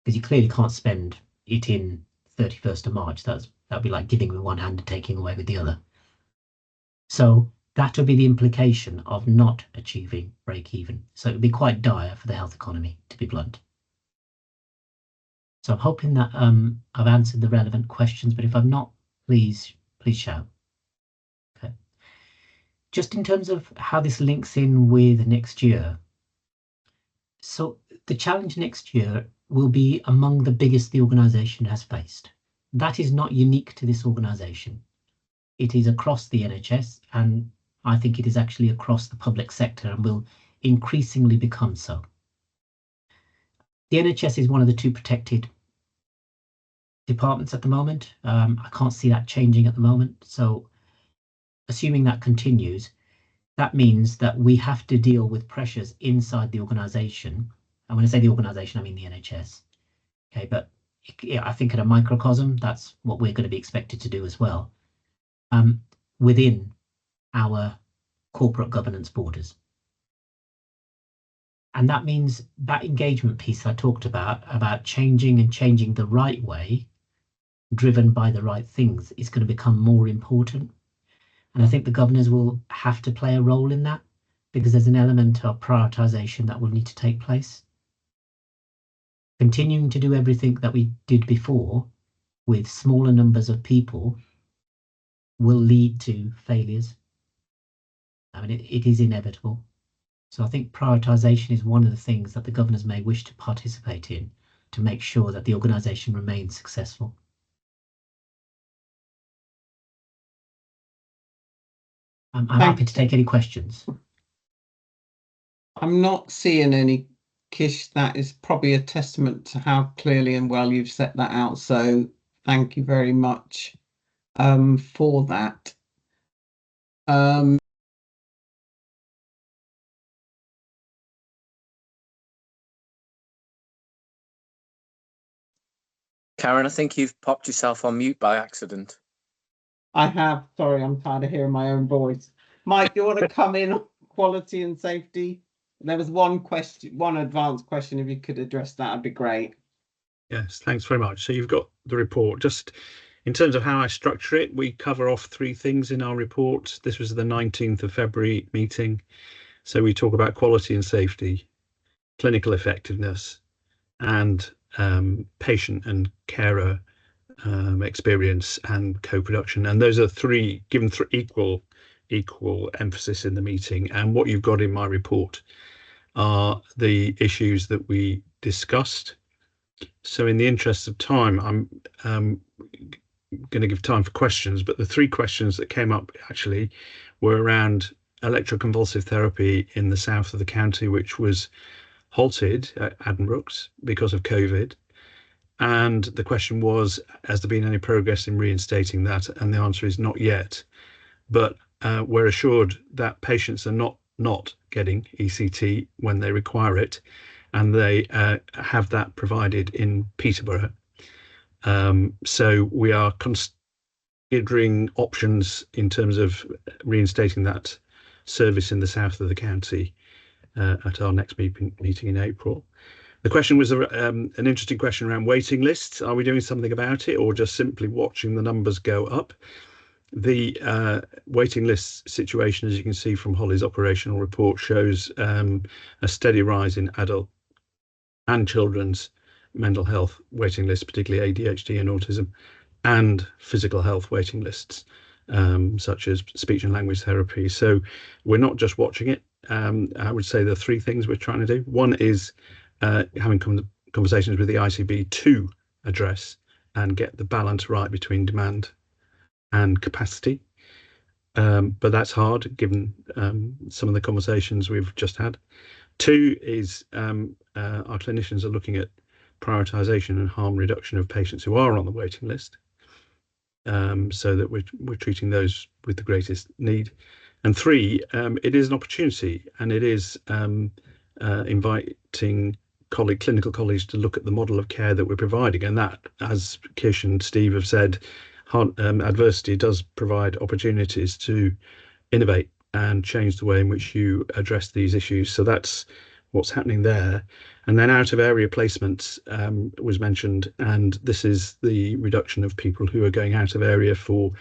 because you clearly can't spend it in 31st of March. That'd be like giving with one hand and taking away with the other. So that would be the implication of not achieving break even. So it would be quite dire for the health economy, to be blunt. So I'm hoping that I've answered the relevant questions, but if I've not, please shout. Okay. Just in terms of how this links in with next year. So the challenge next year will be among the biggest the organisation has faced. That is not unique to this organisation. It is across the NHS, and I think it is actually across the public sector and will increasingly become so. The NHS is one of the 2 protected departments at the moment. I can't see that changing at the moment. So assuming that continues, that means that we have to deal with pressures inside the organisation. And when I say the organisation, I mean the NHS. Okay, but yeah, I think at a microcosm, that's what we're going to be expected to do as well, within our corporate governance borders. And that means that engagement piece I talked about changing and changing the right way, driven by the right things, is going to become more important. And I think the governors will have to play a role in that, because there's an element of prioritisation that will need to take place. Continuing to do everything that we did before with smaller numbers of people will lead to failures. I mean, it is inevitable. So I think prioritisation is one of the things that the governors may wish to participate in to make sure that the organisation remains successful. I'm happy to take any questions. I'm not seeing any, Kish. That is probably a testament to how clearly and well you've set that out. So thank you very much for that. Karen, I think you've popped yourself on mute by accident. I have. Sorry, I'm tired of hearing my own voice. Mike, you want to come in on quality and safety? There was one question, one advanced question. If you could address that, would be great. Yes, thanks very much. So you've got the report. Just in terms of how I structure it, we cover off three things in our report. This was the 19th of February meeting. So we talk about quality and safety, clinical effectiveness, and patient and carer experience and co-production. And those are three given equal emphasis in the meeting. And what you've got in my report are the issues that we discussed. So in the interest of time, I'm going to give time for questions, but the three questions that came up actually were around electroconvulsive therapy in the south of the county, which was halted at Addenbrooke's because of COVID. And the question was, has there been any progress in reinstating that? And the answer is not yet. But we're assured that patients are not getting ECT when they require it, and they have that provided in Peterborough. So we are considering options in terms of reinstating that service in the south of the county at our next meeting in April. The question was an interesting question around waiting lists. Are we doing something about it, or just simply watching the numbers go up? The waiting list situation, as you can see from Holly's operational report, shows a steady rise in adult and children's mental health waiting lists, particularly ADHD and autism, and physical health waiting lists, such as speech and language therapy. So we're not just watching it. I would say there are three things we're trying to do. One is having conversations with the ICB to address and get the balance right between demand and capacity. But that's hard given some of the conversations we've just had. Two is our clinicians are looking at prioritisation and harm reduction of patients who are on the waiting list, so that we're treating those with the greatest need. And three, it is an opportunity, and it is inviting clinical colleagues to look at the model of care that we're providing. And that, as Kish and Steve have said, adversity does provide opportunities to innovate and change the way in which you address these issues. So that's what's happening there. And then out of area placements was mentioned, and this is the reduction of people who are going out of area for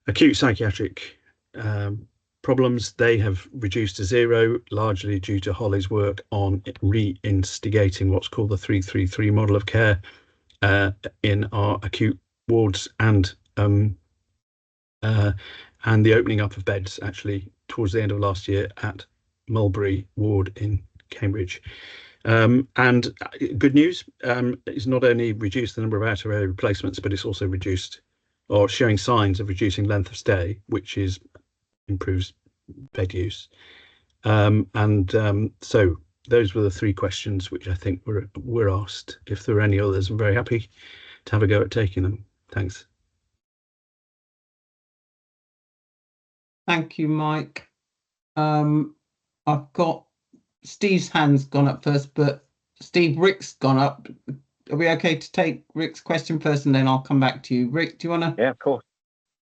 acute psychiatric problems. They have reduced to zero, largely due to Holly's work on reinstigating what's called the 333 model of care in our acute wards, and the opening up of beds actually towards the end of last year at Mulberry Ward in Cambridge. And good news, it's not only reduced the number of out of area replacements, but it's also reduced, or showing signs of reducing length of stay, which improves bed use. So those were the three questions which I think were asked. If there are any others, I'm very happy to have a go at taking them. Thanks. Thank you, Mike. I've got Steve's hand's gone up first, but Steve, Rick's gone up. Are we okay to take Rick's question first, and then I'll come back to you? Rick, do you want to? Yeah, of course.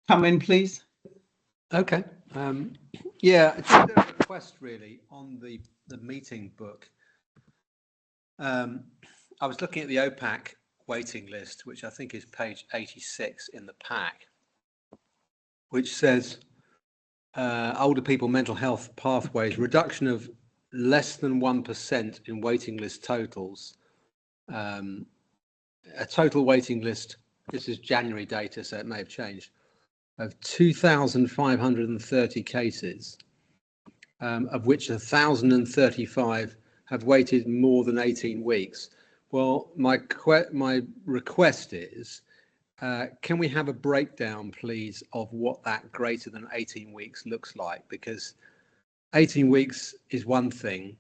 Come in, please. Okay. Yeah, just a request really on the meeting book. I was looking at the OPAC waiting list, which I think is page 86 in the pack, which says older people mental health pathways, reduction of less than 1% in waiting list totals. A total waiting list, this is January data, so it may have changed, of 2,530 cases, of which 1,035 have waited more than 18 weeks. Well, my request is, can we have a breakdown, please, of what that greater than 18 weeks looks like? Because 18 weeks is one thing,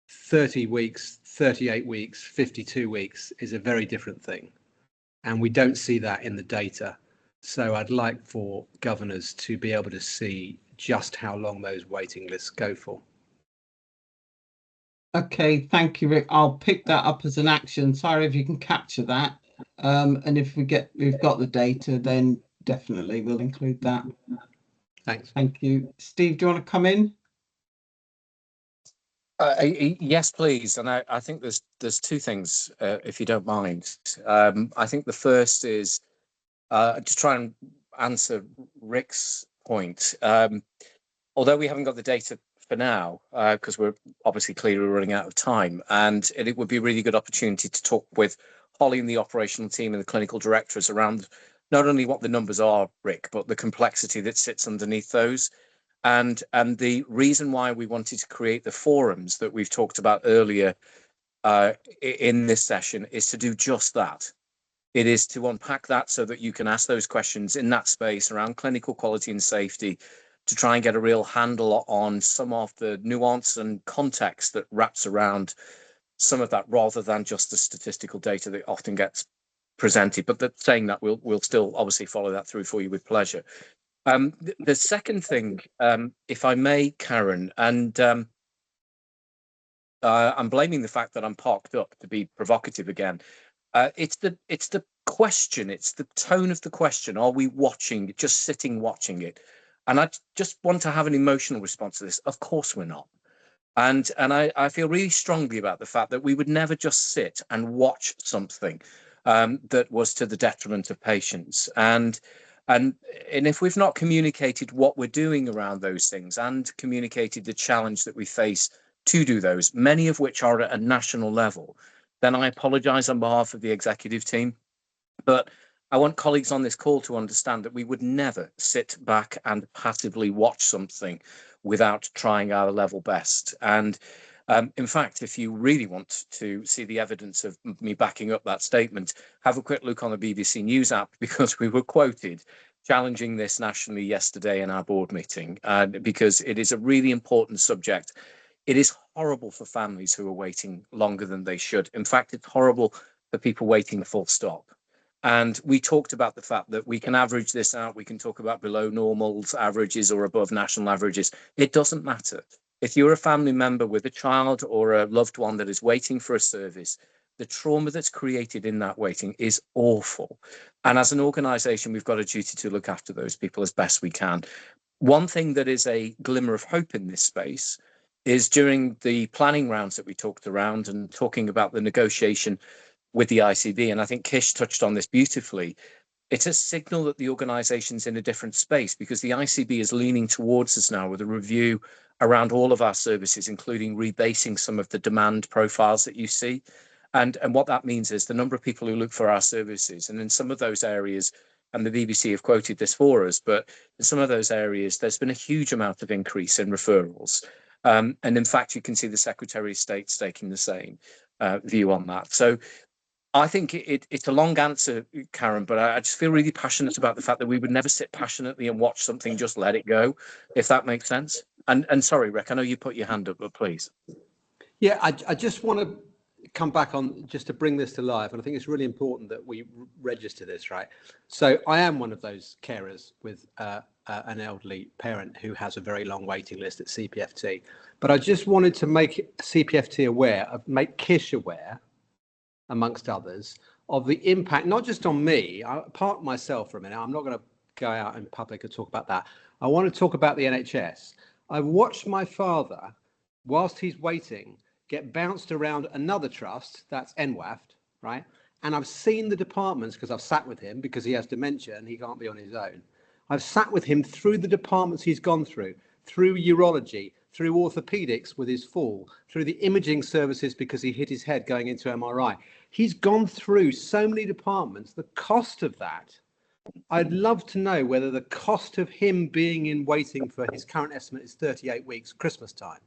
30 weeks, 38 weeks, 52 weeks is a very different thing. And we don't see that in the data. So I'd like for governors to be able to see just how long those waiting lists go for. Okay, thank you, Rick. I'll pick that up as an action. Sorry if you can capture that. And if we've got the data, then definitely we'll include that. Thanks. Thank you. Steve, do you want to come in? Yes, please. And I think there's two things, if you don't mind. I think the first is just try and answer Rick's point. Although we haven't got the data for now, because we're obviously clearly running out of time, and it would be a really good opportunity to talk with Holly and the operational team and the clinical directors around not only what the numbers are, Rick, but the complexity that sits underneath those. And the reason why we wanted to create the forums that we've talked about earlier in this session is to do just that. It is to unpack that so that you can ask those questions in that space around clinical quality and safety, to try and get a real handle on some of the nuance and context that wraps around some of that, rather than just the statistical data that often gets presented. But saying that, we'll still obviously follow that through for you with pleasure. The second thing, if I may, Karen, and I'm blaming the fact that I'm parked up to be provocative again. It's the question, it's the tone of the question. Are we watching, just sitting watching it? And I just want to have an emotional response to this. Of course we're not. And I feel really strongly about the fact that we would never just sit and watch something that was to the detriment of patients. And if we've not communicated what we're doing around those things and communicated the challenge that we face to do those, many of which are at a national level, then I apologise on behalf of the executive team. But I want colleagues on this call to understand that we would never sit back and passively watch something without trying our level best. And in fact, if you really want to see the evidence of me backing up that statement, have a quick look on the BBC News app, because we were quoted challenging this nationally yesterday in our board meeting, because it is a really important subject. It is horrible for families who are waiting longer than they should. In fact, it's horrible for people waiting full stop. And we talked about the fact that we can average this out. We can talk about below normals averages or above national averages. It doesn't matter. If you're a family member with a child or a loved one that is waiting for a service, the trauma that's created in that waiting is awful. And as an organisation, we've got a duty to look after those people as best we can. One thing that is a glimmer of hope in this space is during the planning rounds that we talked around and talking about the negotiation with the ICB, and I think Kish touched on this beautifully, it's a signal that the organisation's in a different space, because the ICB is leaning towards us now with a review around all of our services, including rebasing some of the demand profiles that you see. And what that means is the number of people who look for our services, and in some of those areas, and the BBC have quoted this for us, but in some of those areas, there's been a huge amount of increase in referrals. And in fact, you can see the Secretary of State taking the same view on that. So I think it's a long answer, Karen, but I just feel really passionate about the fact that we would never sit passionately and watch something, just let it go, if that makes sense. And sorry, Rick, I know you put your hand up, but please. Yeah, I just want to come back on just to bring this to life. And I think it's really important that we register this, right? So I am one of those carers with a an elderly parent who has a very long waiting list at CPFT. But I just wanted to make CPFT aware, make Kish aware, amongst others, of the impact, not just on me. I park myself for a minute. I'm not going to go out in public and talk about that. I want to talk about the NHS. I've watched my father, whilst he's waiting, get bounced around another trust, that's NWAFT, right? And I've seen the departments, because I've sat with him, because he has dementia and he can't be on his own. I've sat with him through the departments he's gone through urology, through orthopedics with his fall, through the imaging services because he hit his head going into MRI. He's gone through so many departments. The cost of that, I'd love to know whether the cost of him being in waiting for his current estimate is 38 weeks, Christmas time.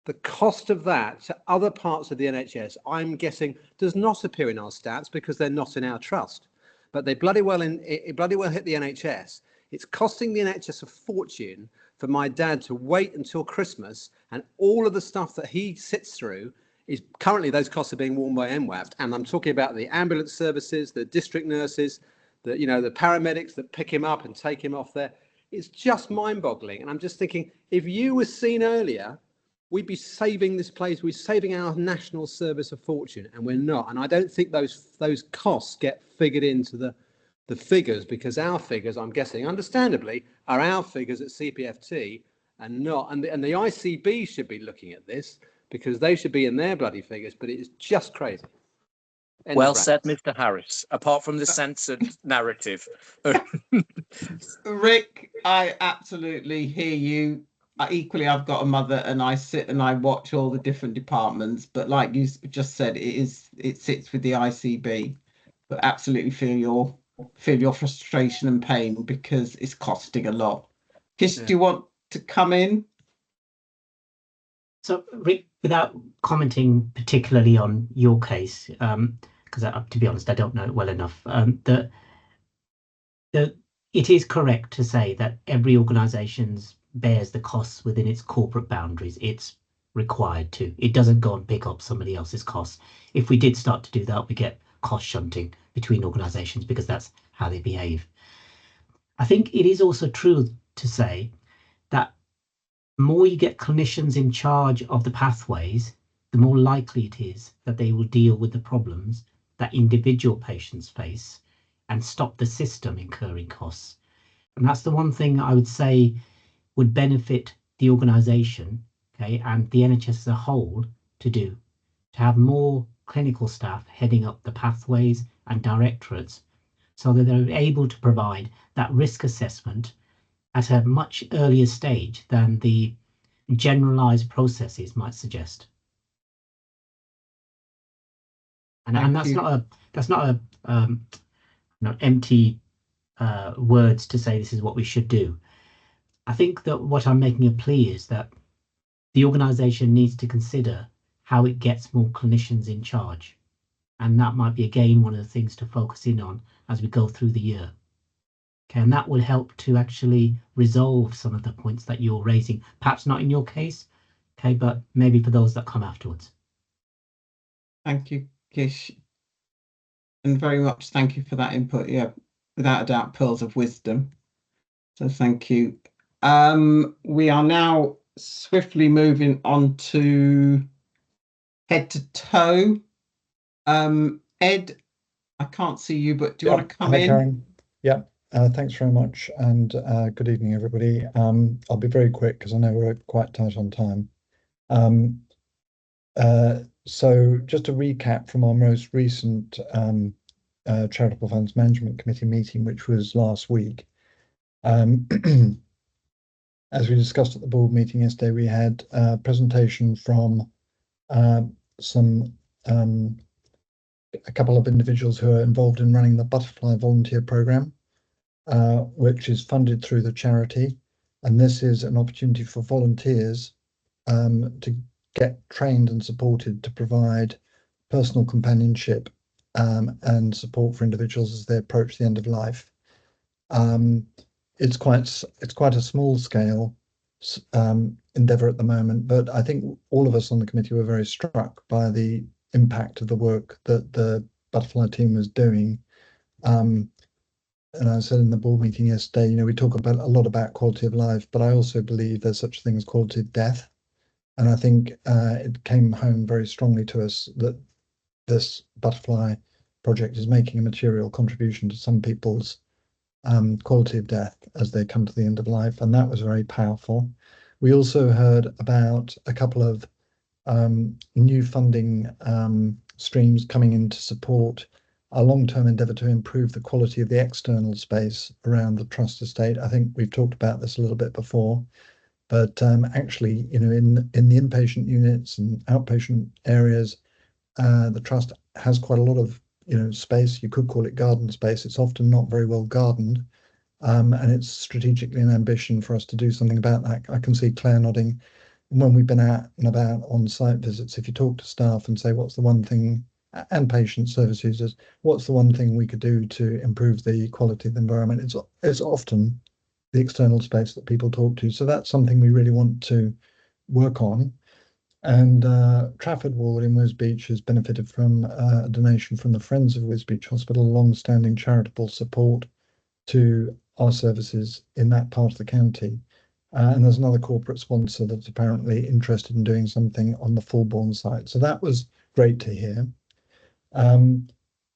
The cost of that to other parts of the NHS, I'm guessing, does not appear in our stats because they're not in our trust. But they bloody well hit the NHS. It's costing the NHS a fortune for my dad to wait until Christmas, and all of the stuff that he sits through is currently, those costs are being borne by NWAFT. And I'm talking about the ambulance services, the district nurses, the paramedics that pick him up and take him off there. It's just mind-boggling. And I'm just thinking, if you were seen earlier, we'd be saving this place, we're saving our national service a fortune, and we're not. And I don't think those costs get figured into the figures, because our figures, I'm guessing, understandably, are our figures at CPFT and not. And the ICB should be looking at this because they should be in their bloody figures, but it is just crazy. Well said, Mr. Harris, apart from the censored narrative. Rick, I absolutely hear you. Equally, I've got a mother and I sit and I watch all the different departments, but like you just said, it sits with the ICB. But absolutely feel your frustration and pain because it's costing a lot. Kish, do you want to come in? So, Rick, without commenting particularly on your case, because to be honest, I don't know it well enough, it is correct to say that every organisation bears the costs within its corporate boundaries. It's required to. It doesn't go and pick up somebody else's costs. If we did start to do that, we get cost shunting between organisations because that's how they behave. I think it is also true to say that the more you get clinicians in charge of the pathways, the more likely it is that they will deal with the problems that individual patients face and stop the system incurring costs. And that's the one thing I would say would benefit the organisation, okay, and the NHS as a whole to have more clinical staff heading up the pathways and directorates so that they're able to provide that risk assessment at a much earlier stage than the generalized processes might suggest. And that's not empty words to say this is what we should do. I think that what I'm making a plea is that the organisation needs to consider how it gets more clinicians in charge. And that might be, again, one of the things to focus in on as we go through the year. Okay, and that will help to actually resolve some of the points that you're raising, perhaps not in your case, okay, but maybe for those that come afterwards. Thank you, Kish. And very much thank you for that input. Yeah, without a doubt, pearls of wisdom. So thank you. We are now swiftly moving on to head to toe. Ed, I can't see you, but do you want to come in? Karen. Yeah, thanks very much, and good evening, everybody. I'll be very quick because I know we're quite tight on time. So just to recap from our most recent Charitable Funds Management Committee meeting, which was last week. As we discussed at the board meeting yesterday, we had a presentation from a couple of individuals who are involved in running the Butterfly Volunteer Programme, which is funded through the charity. And this is an opportunity for volunteers to get trained and supported to provide personal companionship and support for individuals as they approach the end of life. It's quite a small scale endeavour at the moment, but I think all of us on the committee were very struck by the impact of the work that the Butterfly team was doing. and I said in the board meeting yesterday, you know, we talk about a lot about quality of life, but I also believe there's such a thing as quality of death. And I think it came home very strongly to us that this butterfly project is making a material contribution to some people's quality of death as they come to the end of life. And that was very powerful. We also heard about a couple of new funding streams coming in to support our long-term endeavour to improve the quality of the external space around the trust estate. I think we've talked about this a little bit before, but actually, you know, in the inpatient units and outpatient areas, the trust has quite a lot of, you know, space. You could call it garden space. It's often not very well gardened, and it's strategically an ambition for us to do something about that. I can see Claire nodding. When we've been out and about on site visits, if you talk to staff and say, what's the one thing, and patient service users, what's the one thing we could do to improve the quality of the environment? It's often the external space that people talk to. So that's something we really want to work on. And Trafford Ward in Wisbech has benefited from a donation from the Friends of Wisbech Hospital, long-standing charitable support to our services in that part of the county. And there's another corporate sponsor that's apparently interested in doing something on the Fulbourn site. So that was great to hear.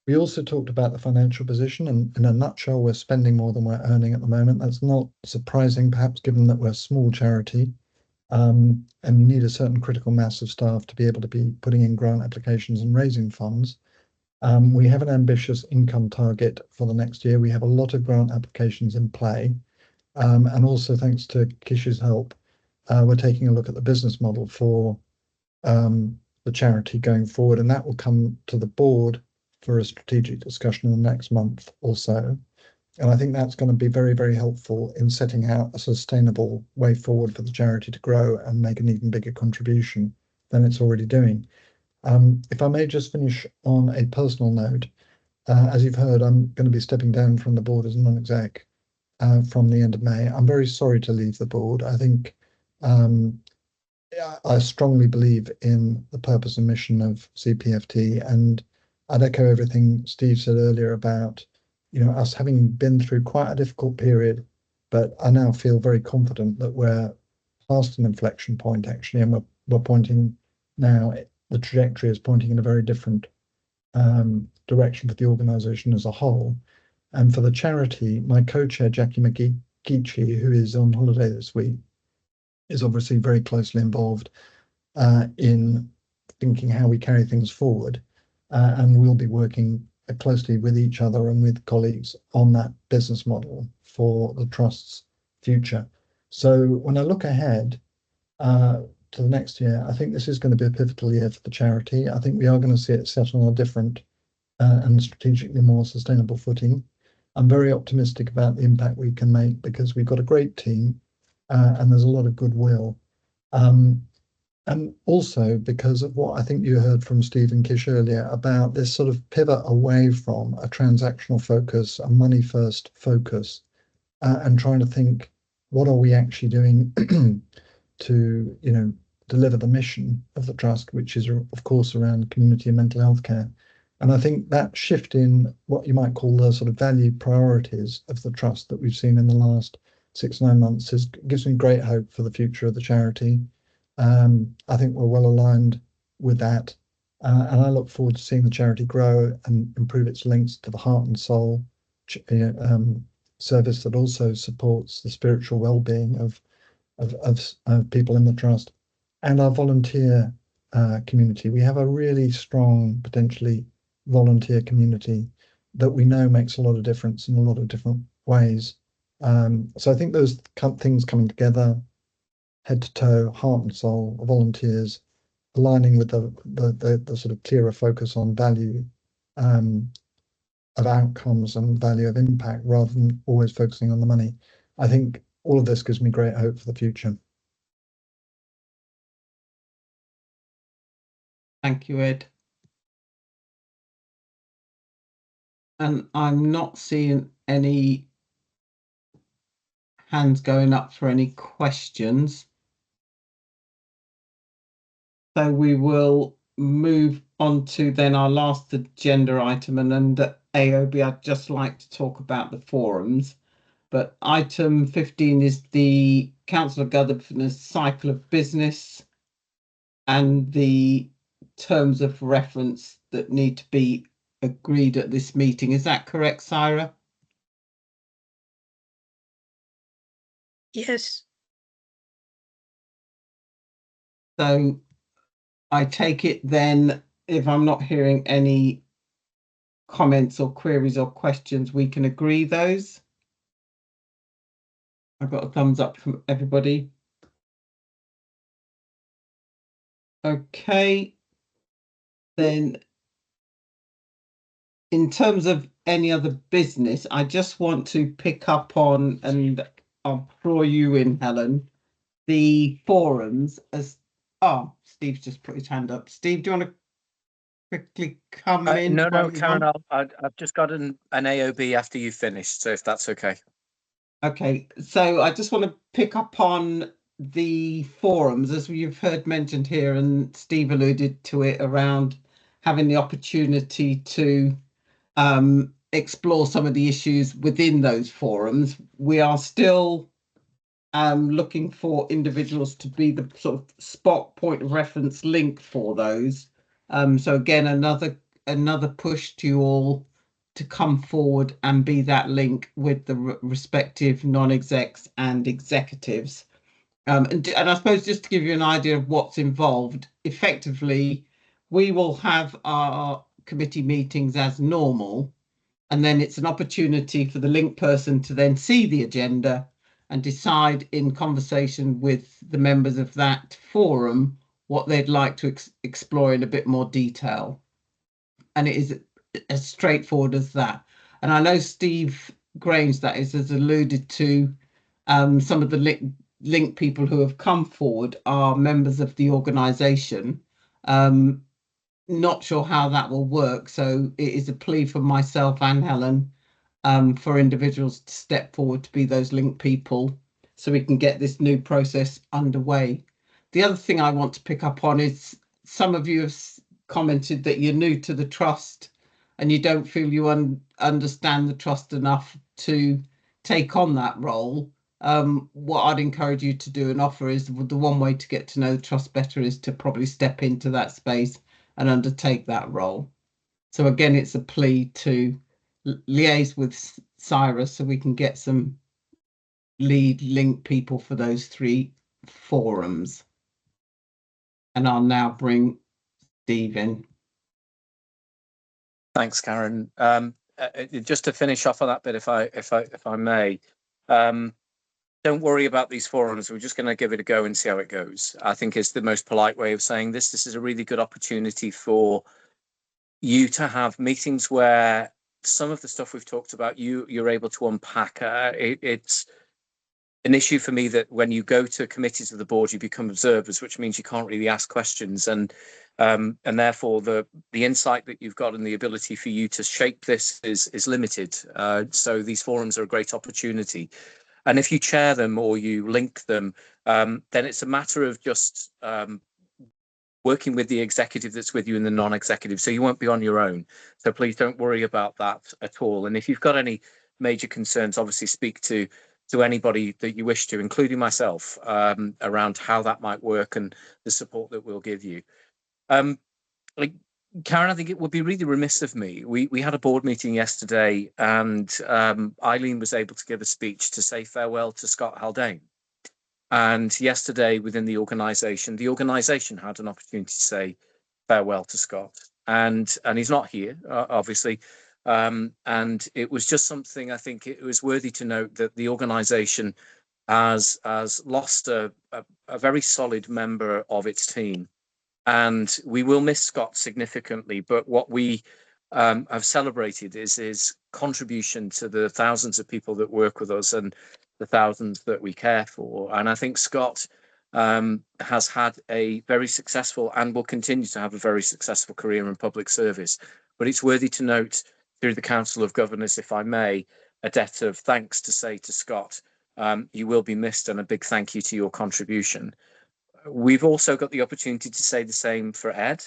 We also talked about the financial position, and in a nutshell, we're spending more than we're earning at the moment. That's not surprising, perhaps, given that we're a small charity, and you need a certain critical mass of staff to be able to be putting in grant applications and raising funds. We have an ambitious income target for the next year. We have a lot of grant applications in play. And also, thanks to Kish's help, we're taking a look at the business model for the charity going forward, and that will come to the board for a strategic discussion in the next month or so. And I think that's going to be very, very helpful in setting out a sustainable way forward for the charity to grow and make an even bigger contribution than it's already doing. If I may just finish on a personal note, as you've heard, I'm going to be stepping down from the board as a non-exec from the end of May. I'm very sorry to leave the board. I think I strongly believe in the purpose and mission of CPFT, and I'd echo everything Steve said earlier about, you know, us having been through quite a difficult period, but I now feel very confident that we're past an inflection point actually, and we're pointing now, the trajectory is pointing in a very different direction for the organisation as a whole. And for the charity, my co-chair, Jackie McGeechy, who is on holiday this week, is obviously very closely involved in thinking how we carry things forward. And we'll be working closely with each other and with colleagues on that business model for the Trust's future. So when I look ahead to the next year, I think this is going to be a pivotal year for the charity. I think we are going to see it set on a different and strategically more sustainable footing. I'm very optimistic about the impact we can make because we've got a great team and there's a lot of goodwill. And also because of what I think you heard from Steve and Kish earlier about this sort of pivot away from a transactional focus, a money first focus, and trying to think, what are we actually doing to, you know, deliver the mission of the Trust, which is of course around community and mental health care. And I think that shift in what you might call the sort of value priorities of the Trust that we've seen in the last 6-9 months gives me great hope for the future of the charity. I think we're well aligned with that. And I look forward to seeing the charity grow and improve its links to the heart and soul service that also supports the spiritual well-being of people in the Trust and our volunteer community. We have a really strong, potentially volunteer community that we know makes a lot of difference in a lot of different ways. So I think those things coming together, head to toe, heart and soul, volunteers, aligning with the sort of clearer focus on value of outcomes and value of impact rather than always focusing on the money. I think all of this gives me great hope for the future. Thank you, Ed. And I'm not seeing any hands going up for any questions. So we will move on to then our last agenda item, and AOB, I'd just like to talk about the forums. But item 15 is the Council of Governors cycle of business and the terms of reference that need to be agreed at this meeting. Is that correct, Syra? Yes. So I take it then, if I'm not hearing any comments or queries or questions, we can agree those. I've got a thumbs up from everybody. Okay. Then in terms of any other business, I just want to pick up on, and I'll draw you in, Helen, the forums as, oh, Steve's just put his hand up. Steve, do you want to quickly come in? No, Karen, I've just got an AOB after you finished, so if that's okay. Okay, so I just want to pick up on the forums, as you've heard mentioned here, and Steve alluded to it, around having the opportunity to explore some of the issues within those forums. We are still looking for individuals to be the sort of spot point of reference link for those. So again, another push to you all to come forward and be that link with the respective non-execs and executives. And I suppose just to give you an idea of what's involved, effectively, we will have our committee meetings as normal, and then it's an opportunity for the link person to then see the agenda and decide in conversation with the members of that forum what they'd like to explore in a bit more detail. And it is as straightforward as that. And I know Steve Grange, that is, has alluded to some of the link people who have come forward are members of the organisation. Not sure how that will work. So it is a plea for myself and Helen for individuals to step forward to be those link people so we can get this new process underway. The other thing I want to pick up on is some of you have commented that you're new to the trust and you don't feel you understand the trust enough to take on that role. What I'd encourage you to do and offer is the one way to get to know the trust better is to probably step into that space and undertake that role. So again, it's a plea to liaise with Cyrus so we can get some lead link people for those 3 forums. And I'll now bring Steve in. Thanks, Karen. Just to finish off on that bit, if I may, don't worry about these forums. We're just going to give it a go and see how it goes. I think is the most polite way of saying this. This is a really good opportunity for you to have meetings where some of the stuff we've talked about, you're able to unpack. It's an issue for me that when you go to committees of the board, you become observers, which means you can't really ask questions, and therefore the insight that you've got and the ability for you to shape this is limited. So these forums are a great opportunity, and if you chair them or you link them, then it's a matter of just working with the executive that's with you and the non-executive, so you won't be on your own. So please don't worry about that at all. And if you've got any major concerns, obviously speak to anybody that you wish to, including myself, around how that might work and the support that we'll give you. Like Karen, I think it would be really remiss of me. We had a board meeting yesterday, and Eileen was able to give a speech to say farewell to Scott Haldane. And yesterday, within the organisation had an opportunity to say farewell to Scott, and he's not here, obviously. And it was just something, I think it was worthy to note that the organisation has lost a very solid member of its team, and we will miss Scott significantly. But what we have celebrated is his contribution to the thousands of people that work with us and the thousands that we care for. And I think Scott has had a very successful and will continue to have a very successful career in public service. But it's worthy to note through the Council of Governors, if I may, a debt of thanks to say to Scott, you will be missed, and a big thank you to your contribution. We've also got the opportunity to say the same for Ed.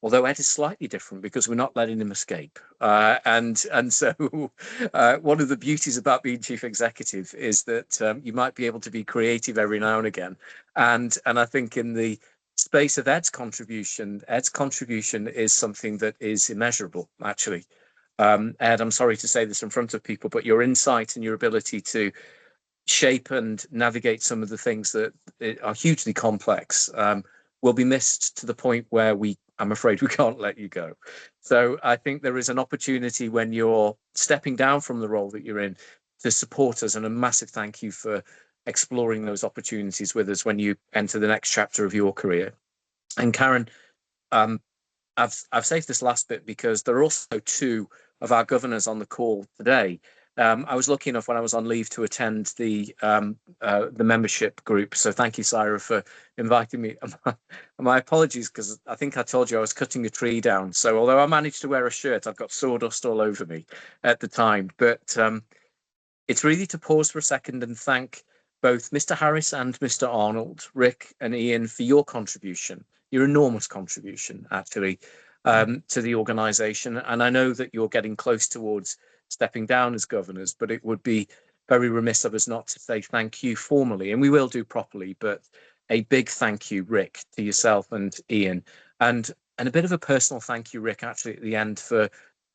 although Ed is slightly different because we're not letting him escape. And so one of the beauties about being chief executive is that you might be able to be creative every now and again. And I think in the space of Ed's contribution is something that is immeasurable, actually. Ed, I'm sorry to say this in front of people, but your insight and your ability to shape and navigate some of the things that are hugely complex will be missed to the point where I'm afraid we can't let you go. So I think there is an opportunity when you're stepping down from the role that you're in to support us, and a massive thank you for exploring those opportunities with us when you enter the next chapter of your career. And Karen, I've saved this last bit because there are also two of our governors on the call today. I was lucky enough when I was on leave to attend the membership group. So thank you, Sarah, for inviting me. My apologies, because I think I told you I was cutting a tree down. So although I managed to wear a shirt, I've got sawdust all over me at the time. But it's really to pause for a second and thank both Mr. Harris and Mr. Arnold, Rick and Ian, for your contribution, your enormous contribution, actually, to the organisation. And I know that you're getting close towards stepping down as governors, but it would be very remiss of us not to say thank you formally, and we will do properly, but a big thank you, Rick, to yourself and Ian, and a bit of a personal thank you, Rick, actually at the end for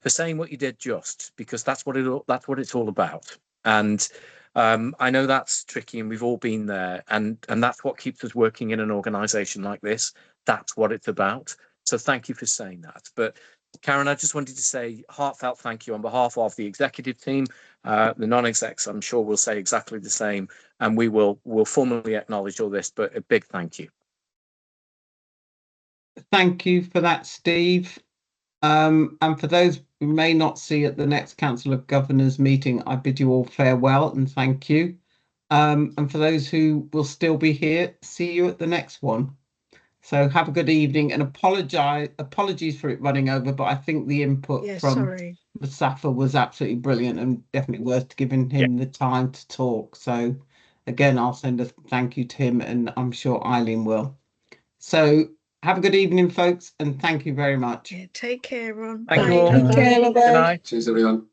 saying what you did, just because that's what it's all about. And I know that's tricky, and we've all been there, and that's what keeps us working in an organisation like this. That's what it's about. So thank you for saying that. But Karen, I just wanted to say heartfelt thank you on behalf of the executive team. The non-execs, I'm sure, will say exactly the same, and we'll formally acknowledge all this, but a big thank you. Thank you for that, Steve. And for those who may not see at the next Council of Governors meeting, I bid you all farewell and thank you. And for those who will still be here, see you at the next one. So have a good evening, and apologies for it running over, but I think the input from Mustafa was absolutely brilliant and definitely worth giving him the time to talk. So again, I'll send a thank you to him, and I'm sure Eileen will. So have a good evening, folks, and thank you very much. Yeah, take care, Ron. Thank you all. Take care. Good night. Cheers, everyone.